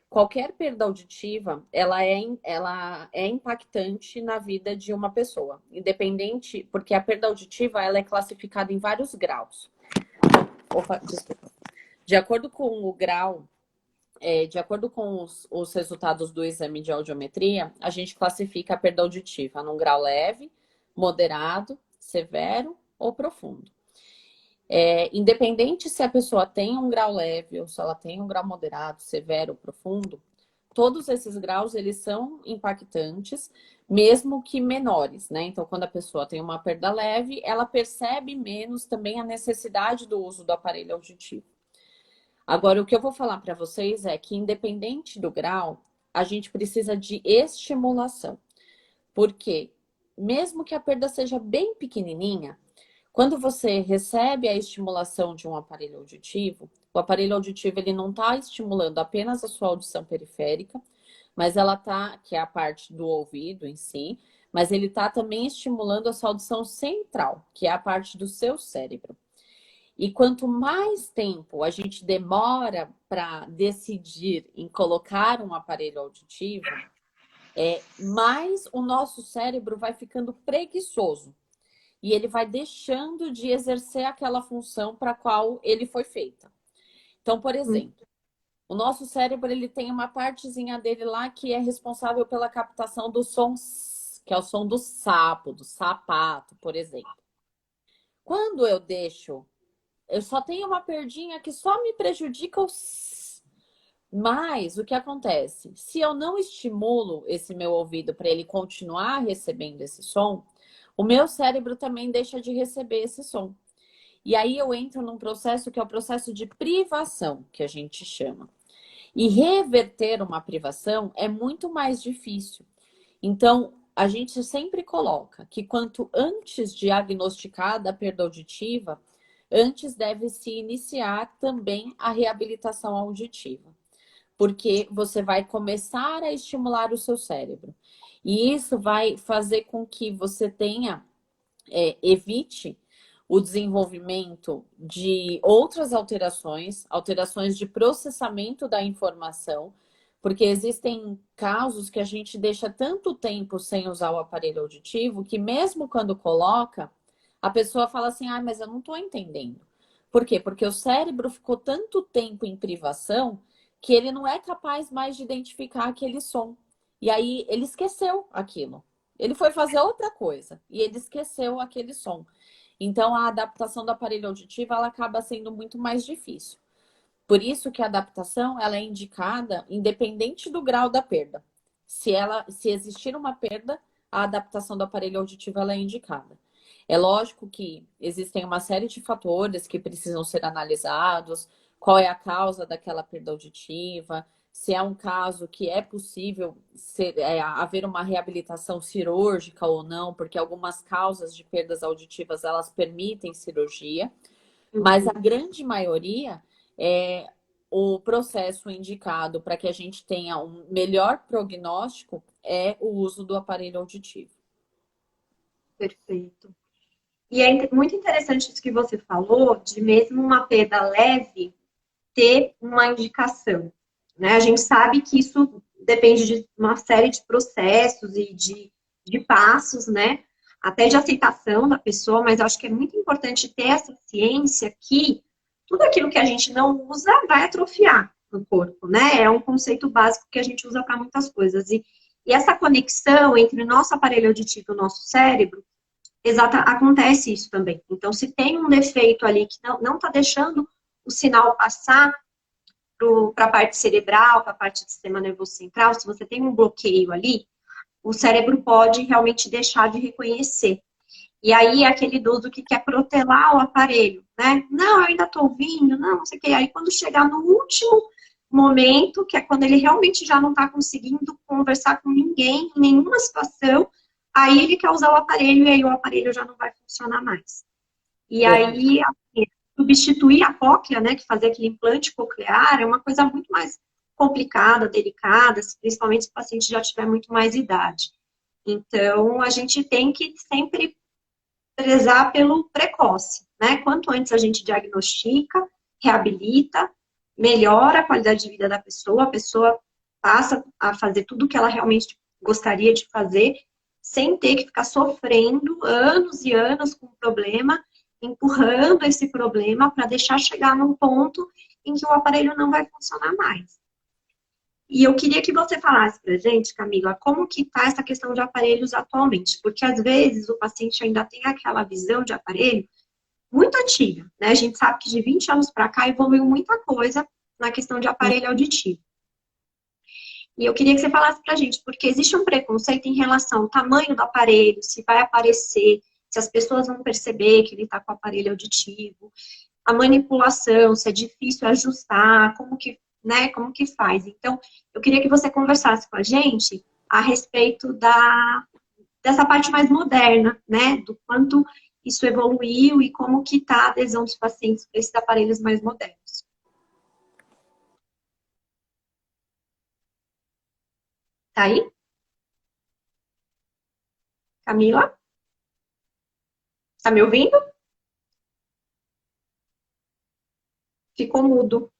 qualquer perda auditiva, ela é impactante na vida de uma pessoa, independente, porque a perda auditiva ela é classificada em vários graus. Opa, desculpa. De acordo com o grau, de acordo com os resultados do exame de audiometria, a gente classifica a perda auditiva num grau leve, moderado, severo ou profundo. Independente se a pessoa tem um grau leve ou se ela tem um grau moderado, severo ou profundo, todos esses graus eles são impactantes, mesmo que menores, né? Então, quando a pessoa tem uma perda leve, ela percebe menos também a necessidade do uso do aparelho auditivo. Agora, o que eu vou falar para vocês é que, independente do grau, a gente precisa de estimulação. Porque, mesmo que a perda seja bem pequenininha, quando você recebe a estimulação de um aparelho auditivo, o aparelho auditivo ele não está estimulando apenas a sua audição periférica, mas ela está, que é a parte do ouvido em si, mas ele está também estimulando a sua audição central, que é a parte do seu cérebro. E quanto mais tempo a gente demora para decidir em colocar um aparelho auditivo, mais o nosso cérebro vai ficando preguiçoso. e ele vai deixando de exercer aquela função para a qual ele foi feita. Então, por exemplo, o nosso cérebro ele tem uma partezinha dele lá que é responsável pela captação do som S, que é o som do sapo, do sapato, por exemplo. Quando eu deixo, eu só tenho uma perdinha que só me prejudica o S. Mas o que acontece? Se eu não estimulo esse meu ouvido para ele continuar recebendo esse som, o meu cérebro também deixa de receber esse som. E aí eu entro num processo que é o processo de privação, que a gente chama. E reverter uma privação é muito mais difícil. Então, a gente sempre coloca que quanto antes diagnosticada a perda auditiva, antes deve se iniciar também a reabilitação auditiva. Porque você vai começar a estimular o seu cérebro. E isso vai fazer com que você tenha, evite o desenvolvimento de outras alterações, alterações de processamento da informação, porque existem casos que a gente deixa tanto tempo sem usar o aparelho auditivo que mesmo quando coloca, a pessoa fala assim, ah, mas eu não estou entendendo. Por quê? Porque o cérebro ficou tanto tempo em privação que ele não é capaz mais de identificar aquele som. E aí ele esqueceu aquilo. Ele foi fazer outra coisa e ele esqueceu aquele som. Então, a adaptação do aparelho auditivo ela acaba sendo muito mais difícil. Por isso que a adaptação ela é indicada independente do grau da perda. Se existir uma perda, a adaptação do aparelho auditivo ela é indicada. É lógico que existem uma série de fatores que precisam ser analisados, qual é a causa daquela perda auditiva, se é um caso que é possível haver uma reabilitação cirúrgica ou não, porque algumas causas de perdas auditivas elas permitem cirurgia, mas a grande maioria é o processo indicado para que a gente tenha um melhor prognóstico é o uso do aparelho auditivo. Perfeito. E é muito interessante isso que você falou, de mesmo uma perda leve ter uma indicação, né? A gente sabe que isso depende de uma série de processos e de passos, né? Até de aceitação da pessoa, mas acho que é muito importante ter essa ciência que tudo aquilo que a gente não usa vai atrofiar no corpo, né? É um conceito básico que a gente usa para muitas coisas. E essa conexão entre o nosso aparelho auditivo e o nosso cérebro, acontece isso também. Então, se tem um defeito ali que não está deixando o sinal passar para a parte cerebral, para a parte do sistema nervoso central, se você tem um bloqueio ali, o cérebro pode realmente deixar de reconhecer. E aí, aquele idoso que quer protelar o aparelho, né? Não, eu ainda estou ouvindo, não sei o que. Aí, quando chegar no último momento, que é quando ele realmente já não está conseguindo conversar com ninguém, em nenhuma situação, aí ele quer usar o aparelho e aí o aparelho já não vai funcionar mais. E aí, assim, substituir a cóclea, né, que fazer aquele implante coclear, é uma coisa muito mais complicada, delicada, principalmente se o paciente já tiver muito mais idade. Então, a gente tem que sempre prezar pelo precoce, né? Quanto antes a gente diagnostica, reabilita, melhora a qualidade de vida da pessoa, a pessoa passa a fazer tudo o que ela realmente gostaria de fazer, sem ter que ficar sofrendo anos e anos com o problema, empurrando esse problema para deixar chegar num ponto em que o aparelho não vai funcionar mais. E eu queria que você falasse pra gente, Camila, como que tá essa questão de aparelhos atualmente, porque às vezes o paciente ainda tem aquela visão de aparelho muito antiga, né? A gente sabe que de 20 anos para cá evoluiu muita coisa na questão de aparelho auditivo. E eu queria que você falasse pra gente, porque existe um preconceito em relação ao tamanho do aparelho, se vai aparecer, se as pessoas vão perceber que ele está com o aparelho auditivo, a manipulação, se é difícil ajustar, como que, né, como que faz. Então, eu queria que você conversasse com a gente a respeito dessa parte mais moderna, né, do quanto isso evoluiu e como que está a adesão dos pacientes para esses aparelhos mais modernos. Tá aí? Camila? Tá me ouvindo? Ficou mudo.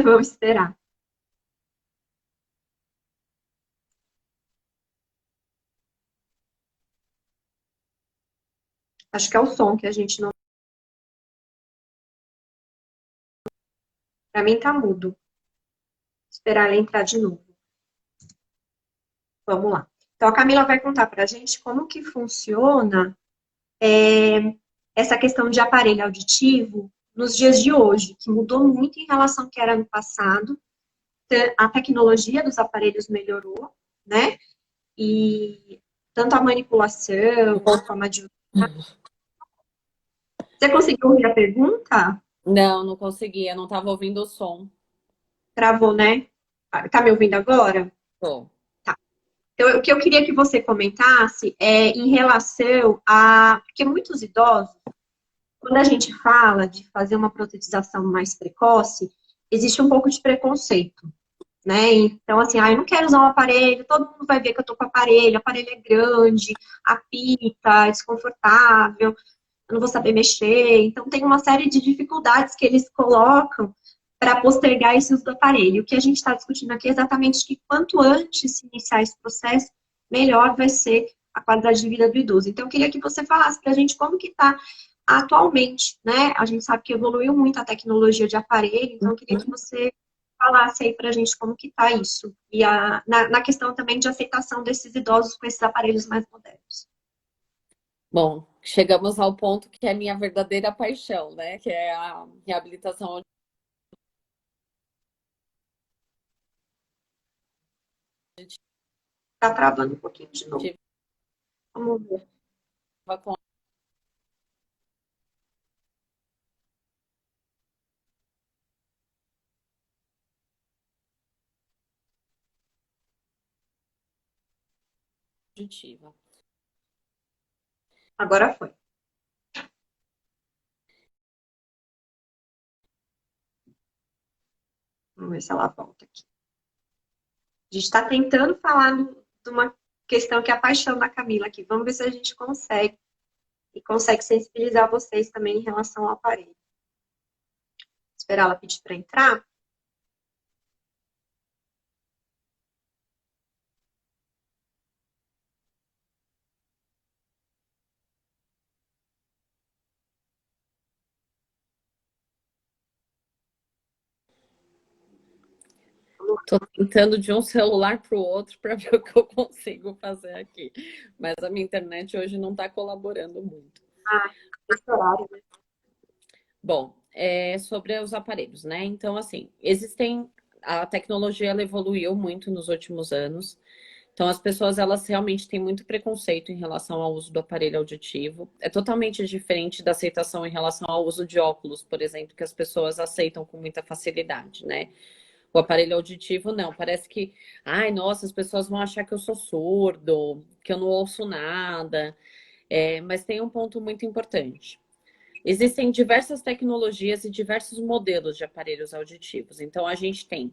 Vamos esperar. Acho que é o som que a gente não... Pra mim tá mudo. Esperar ela entrar de novo. Vamos lá. Então, a Camila vai contar pra gente como que funciona essa questão de aparelho auditivo nos dias de hoje, que mudou muito em relação ao que era no passado. A tecnologia dos aparelhos melhorou, né? E tanto a manipulação, a forma de... Você conseguiu ouvir a pergunta? Não, não conseguia, não estava ouvindo o som. Travou, né? Tá me ouvindo agora? Tô. Então, o que eu queria que você comentasse é em relação a... Porque muitos idosos, quando a gente fala de fazer uma protetização mais precoce, existe um pouco de preconceito, né? Então, assim, eu não quero usar um aparelho, todo mundo vai ver que eu tô com o aparelho é grande, apita, é desconfortável, eu não vou saber mexer. Então, tem uma série de dificuldades que eles colocam para postergar esse uso do aparelho. O que a gente está discutindo aqui é exatamente que quanto antes se iniciar esse processo, melhor vai ser a qualidade de vida do idoso. Então, eu queria que você falasse para a gente como que está atualmente, né? A gente sabe que evoluiu muito a tecnologia de aparelho, então eu queria que você falasse aí para a gente como que está isso. E na questão também de aceitação desses idosos com esses aparelhos mais modernos. Bom, chegamos ao ponto que é a minha verdadeira paixão, né? Que é a reabilitação Está travando um pouquinho de novo. auditiva Vamos ver. com auditiva. Agora foi. Vamos ver se ela volta aqui. A gente está tentando falar de uma questão que é a paixão da Camila aqui. Vamos ver se a gente consegue. E consegue sensibilizar vocês também em relação ao aparelho. Esperar ela pedir para entrar. Tô tentando de um celular para o outro para ver o que eu consigo fazer aqui. Mas a minha internet hoje não está colaborando muito. Esse horário, né? Bom, sobre os aparelhos, né? Então, assim, existem. A tecnologia ela evoluiu muito nos últimos anos. Então, as pessoas elas realmente têm muito preconceito em relação ao uso do aparelho auditivo. É totalmente diferente da aceitação em relação ao uso de óculos, por exemplo, que as pessoas aceitam com muita facilidade, né? O aparelho auditivo, não. Parece que, ai, nossa, as pessoas vão achar que eu sou surdo, que eu não ouço nada. Mas tem um ponto muito importante. Existem diversas tecnologias e diversos modelos de aparelhos auditivos. Então, a gente tem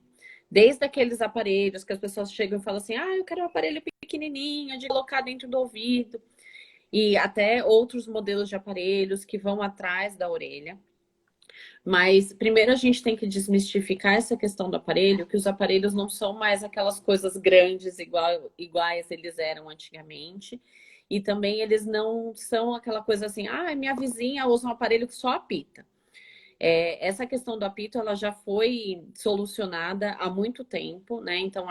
desde aqueles aparelhos que as pessoas chegam e falam assim, eu quero um aparelho pequenininho, de colocar dentro do ouvido, e até outros modelos de aparelhos que vão atrás da orelha. Mas primeiro a gente tem que desmistificar essa questão do aparelho, que os aparelhos não são mais aquelas coisas grandes iguais eles eram antigamente. E também eles não são aquela coisa assim, minha vizinha usa um aparelho que só apita. Essa questão do apito ela já foi solucionada há muito tempo, né? Então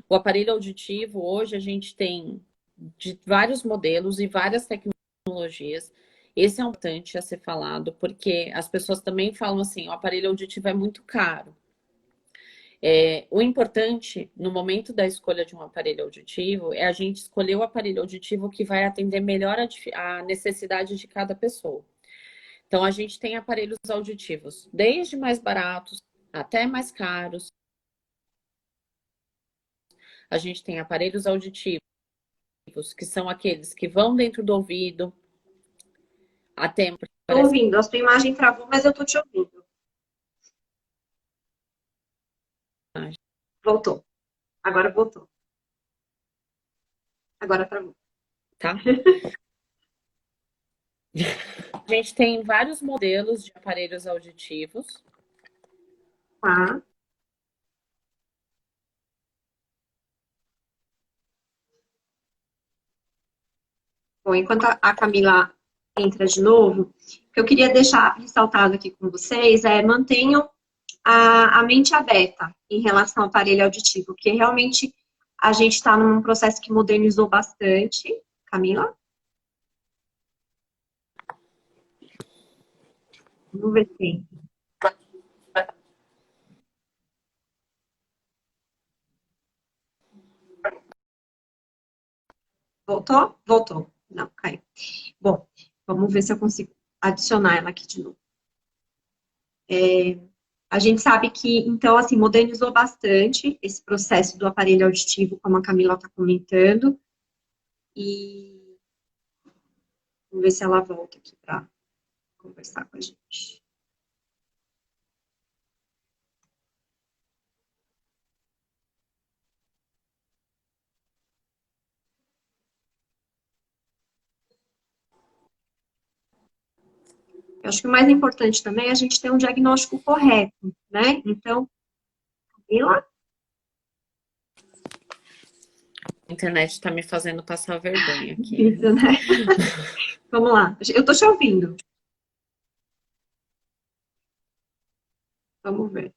o aparelho auditivo hoje a gente tem de vários modelos e várias tecnologias. Esse é um importante a ser falado, porque as pessoas também falam assim, o aparelho auditivo é muito caro. O importante, no momento da escolha de um aparelho auditivo, é a gente escolher o aparelho auditivo que vai atender melhor a necessidade de cada pessoa. Então, a gente tem aparelhos auditivos, desde mais baratos até mais caros. A gente tem aparelhos auditivos, que são aqueles que vão dentro do ouvido, até Estou ouvindo. A sua imagem travou, mas eu estou te ouvindo. Voltou. Agora voltou. Agora travou. tá? A gente tem vários modelos de aparelhos auditivos. Tá. Bom, enquanto a Camila entra de novo, o que eu queria deixar ressaltado aqui com vocês é mantenham a mente aberta em relação ao aparelho auditivo, porque realmente a gente está num processo que modernizou bastante. Camila? Vamos ver se tem. Voltou? Voltou. Não, caiu. Bom, vamos ver se eu consigo adicionar ela aqui de novo. A gente sabe que, então, assim, modernizou bastante esse processo do aparelho auditivo, como a Camila está comentando. E vamos ver se ela volta aqui para conversar com a gente. Eu acho que o mais importante também é a gente ter um diagnóstico correto, né? Então, Camila? A internet está me fazendo passar vergonha aqui. Isso, né? Vamos lá. Eu tô te ouvindo. Vamos ver.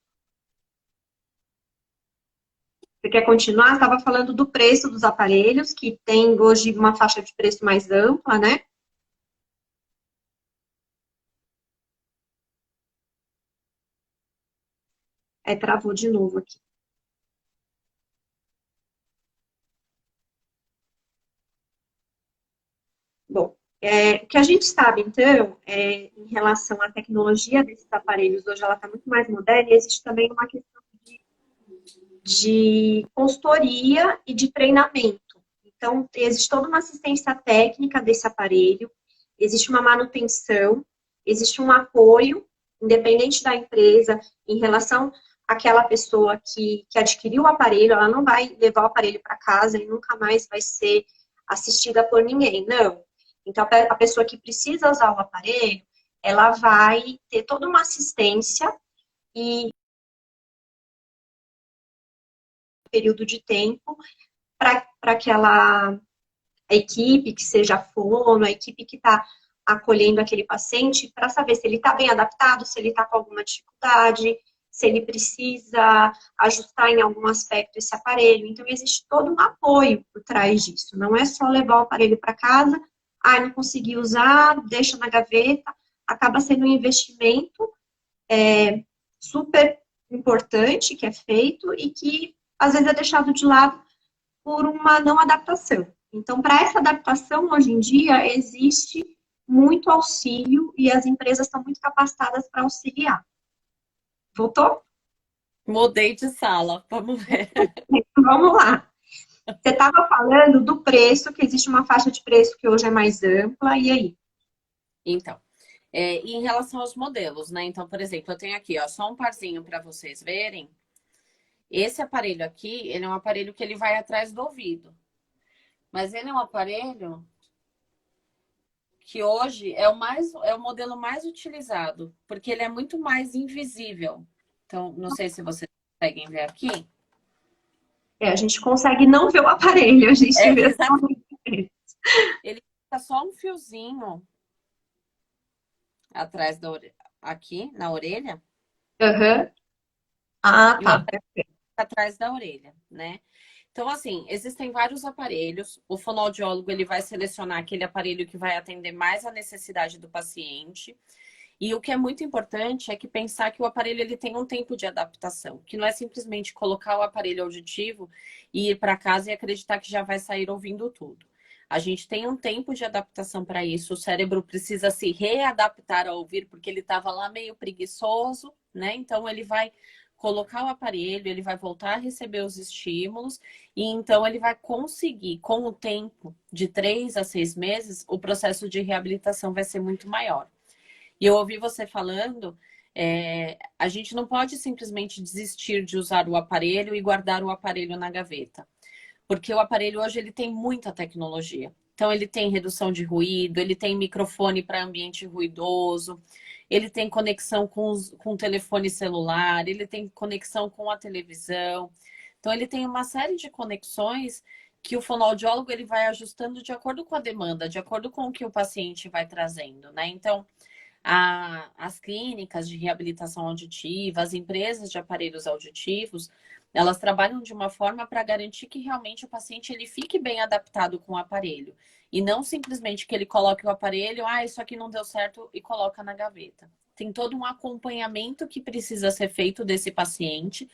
Você quer continuar? Estava falando do preço dos aparelhos, que tem hoje uma faixa de preço mais ampla, né? Travou de novo aqui. Bom, o que a gente sabe, então, em relação à tecnologia desses aparelhos, hoje ela está muito mais moderna e existe também uma questão de consultoria e de treinamento. Então, existe toda uma assistência técnica desse aparelho, existe uma manutenção, existe um apoio, independente da empresa, em relação àquela pessoa que adquiriu o aparelho, ela não vai levar o aparelho para casa e nunca mais vai ser assistida por ninguém, não. Então, a pessoa que precisa usar o aparelho, ela vai ter toda uma assistência e período de tempo para aquela equipe, que seja a fono, a equipe que está acolhendo aquele paciente, para saber se ele está bem adaptado, se ele está com alguma dificuldade, se ele precisa ajustar em algum aspecto esse aparelho. Então, existe todo um apoio por trás disso. Não é só levar o aparelho para casa, não consegui usar, deixa na gaveta, acaba sendo um investimento super importante que é feito e que, às vezes, é deixado de lado por uma não adaptação. Então, para essa adaptação, hoje em dia, existe muito auxílio e as empresas estão muito capacitadas para auxiliar. Voltou? Mudei de sala, vamos ver. Vamos lá. Você estava falando do preço, que existe uma faixa de preço que hoje é mais ampla, e aí? Então, e em relação aos modelos, né? Então, por exemplo, eu tenho aqui, ó, só um parzinho para vocês verem. Esse aparelho aqui, ele é um aparelho que ele vai atrás do ouvido. Mas ele é um aparelho que hoje é o modelo mais utilizado, porque ele é muito mais invisível. Então, não sei se vocês conseguem ver aqui. A gente consegue não ver o aparelho, a gente vê só ele fica só um fiozinho atrás da aqui na orelha. Uhum. Ah, E o tá. aparelho fica atrás da orelha, né? Então, assim, existem vários aparelhos. O fonoaudiólogo, ele vai selecionar aquele aparelho que vai atender mais a necessidade do paciente. E o que é muito importante é que pensar que o aparelho ele tem um tempo de adaptação, que não é simplesmente colocar o aparelho auditivo e ir para casa e acreditar que já vai sair ouvindo tudo. A gente tem um tempo de adaptação para isso. O cérebro precisa se readaptar a ouvir, porque ele estava lá meio preguiçoso, né? Então ele vai colocar o aparelho, ele vai voltar a receber os estímulos e então ele vai conseguir, com o tempo de 3 a 6 meses, o processo de reabilitação vai ser muito maior. E eu ouvi você falando, a gente não pode simplesmente desistir de usar o aparelho e guardar o aparelho na gaveta. Porque o aparelho hoje ele tem muita tecnologia. Então ele tem redução de ruído, ele tem microfone para ambiente ruidoso, ele tem conexão com o telefone celular, ele tem conexão com a televisão. Então ele tem uma série de conexões que o fonoaudiólogo ele vai ajustando de acordo com a demanda, de acordo com o que o paciente vai trazendo, né? Então, as clínicas de reabilitação auditiva, as empresas de aparelhos auditivos, elas trabalham de uma forma para garantir que realmente o paciente ele fique bem adaptado com o aparelho. E não simplesmente que ele coloque o aparelho, isso aqui não deu certo e coloca na gaveta. Tem todo um acompanhamento que precisa ser feito desse paciente,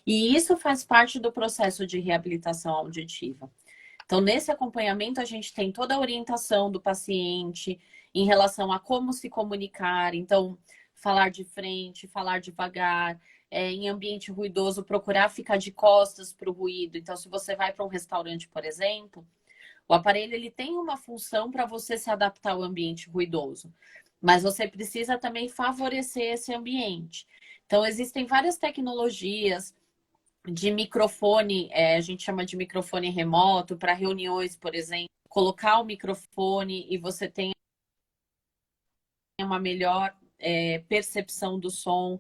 e isso faz parte do processo de reabilitação auditiva. Então, nesse acompanhamento, a gente tem toda a orientação do paciente em relação a como se comunicar. Então, falar de frente, falar devagar, em ambiente ruidoso, procurar ficar de costas para o ruído. Então, se você vai para um restaurante, por exemplo, o aparelho ele tem uma função para você se adaptar ao ambiente ruidoso, mas você precisa também favorecer esse ambiente. Então, existem várias tecnologias de microfone, a gente chama de microfone remoto, para reuniões, por exemplo. Colocar o microfone e você tem uma melhor percepção do som.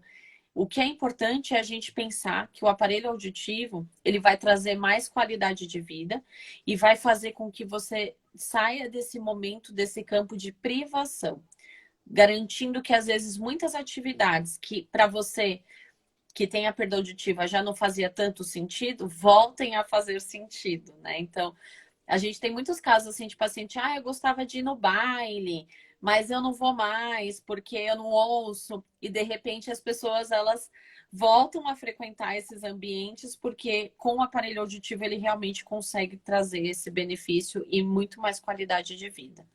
O que é importante é a gente pensar que o aparelho auditivo ele vai trazer mais qualidade de vida e vai fazer com que você saia desse momento, desse campo de privação, garantindo que às vezes muitas atividades que para você que tem a perda auditiva já não fazia tanto sentido, voltem a fazer sentido, né? Então, a gente tem muitos casos assim de paciente, eu gostava de ir no baile, mas eu não vou mais porque eu não ouço. E de repente as pessoas elas voltam a frequentar esses ambientes porque com o aparelho auditivo ele realmente consegue trazer esse benefício e muito mais qualidade de vida.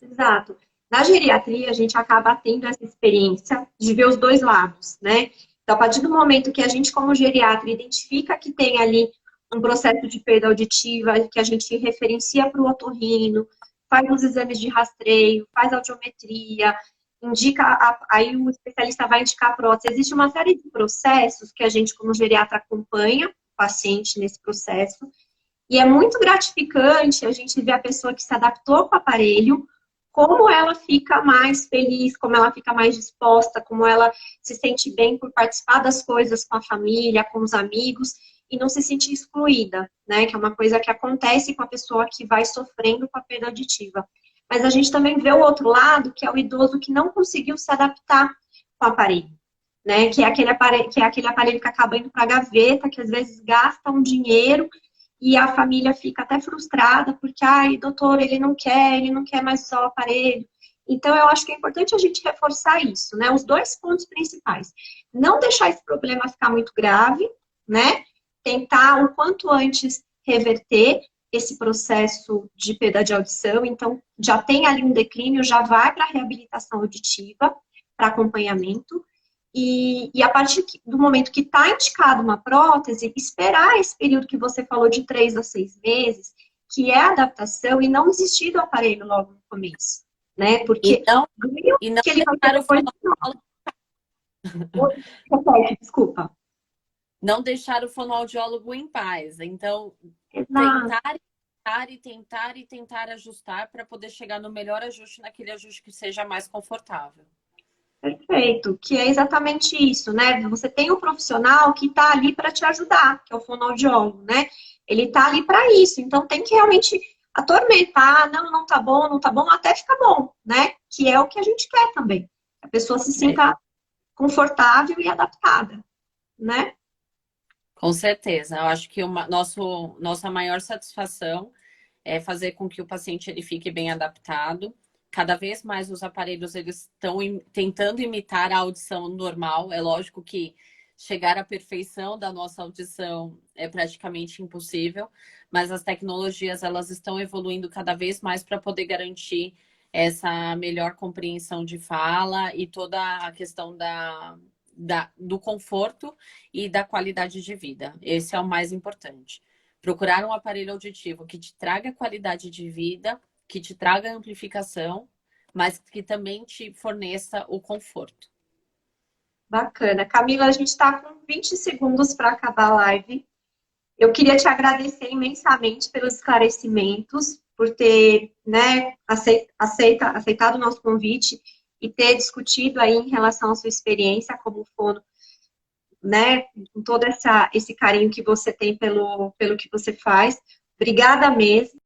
Exato. Na geriatria, a gente acaba tendo essa experiência de ver os dois lados, né? Então, a partir do momento que a gente, como geriatra, identifica que tem ali um processo de perda auditiva, que a gente referencia para o otorrino, faz os exames de rastreio, faz audiometria, indica, aí o especialista vai indicar a prótese. Existe uma série de processos que a gente, como geriatra, acompanha o paciente nesse processo, e é muito gratificante a gente ver a pessoa que se adaptou com o aparelho, como ela fica mais feliz, como ela fica mais disposta, como ela se sente bem por participar das coisas com a família, com os amigos, e não se sentir excluída, né? Que é uma coisa que acontece com a pessoa que vai sofrendo com a perda auditiva. Mas a gente também vê o outro lado, que é o idoso que não conseguiu se adaptar com o aparelho, né? Que é aquele aparelho que acaba indo para a gaveta, que às vezes gasta um dinheiro e a família fica até frustrada, porque, doutor, ele não quer mais usar o aparelho. Então, eu acho que é importante a gente reforçar isso, né? Os dois pontos principais. Não deixar esse problema ficar muito grave, né? Tentar, o quanto antes, reverter esse processo de perda de audição. Então, já tem ali um declínio, já vai para a reabilitação auditiva, para acompanhamento. E a partir do momento que está indicado uma prótese, esperar esse período que você falou de 3 a 6 meses, que é a adaptação, e não desistir do aparelho logo no começo, né? Porque e não que ele vai ter depois... Desculpa. Não deixar o fonoaudiólogo em paz. Então, tentar ajustar para poder chegar no melhor ajuste, naquele ajuste que seja mais confortável. Perfeito, que é exatamente isso, né? Você tem um profissional que está ali para te ajudar, que é o fonoaudiólogo, né? Ele está ali para isso, então tem que realmente atormentar, não tá bom, até ficar bom, né? Que é o que a gente quer também. A pessoa se sinta confortável e adaptada, né? Com certeza. Eu acho que nossa maior satisfação é fazer com que o paciente ele fique bem adaptado. Cada vez mais os aparelhos eles estão tentando imitar a audição normal. É lógico que chegar à perfeição da nossa audição é praticamente impossível, mas as tecnologias elas estão evoluindo cada vez mais para poder garantir essa melhor compreensão de fala e toda a questão do conforto e da qualidade de vida. Esse é o mais importante. Procurar um aparelho auditivo que te traga qualidade de vida, que te traga amplificação, mas que também te forneça o conforto. Bacana. Camila, a gente está com 20 segundos para acabar a live. Eu queria te agradecer imensamente pelos esclarecimentos, por ter, né, aceitado o nosso convite e ter discutido aí em relação à sua experiência como fono, né, com todo esse carinho que você tem pelo que você faz. Obrigada mesmo.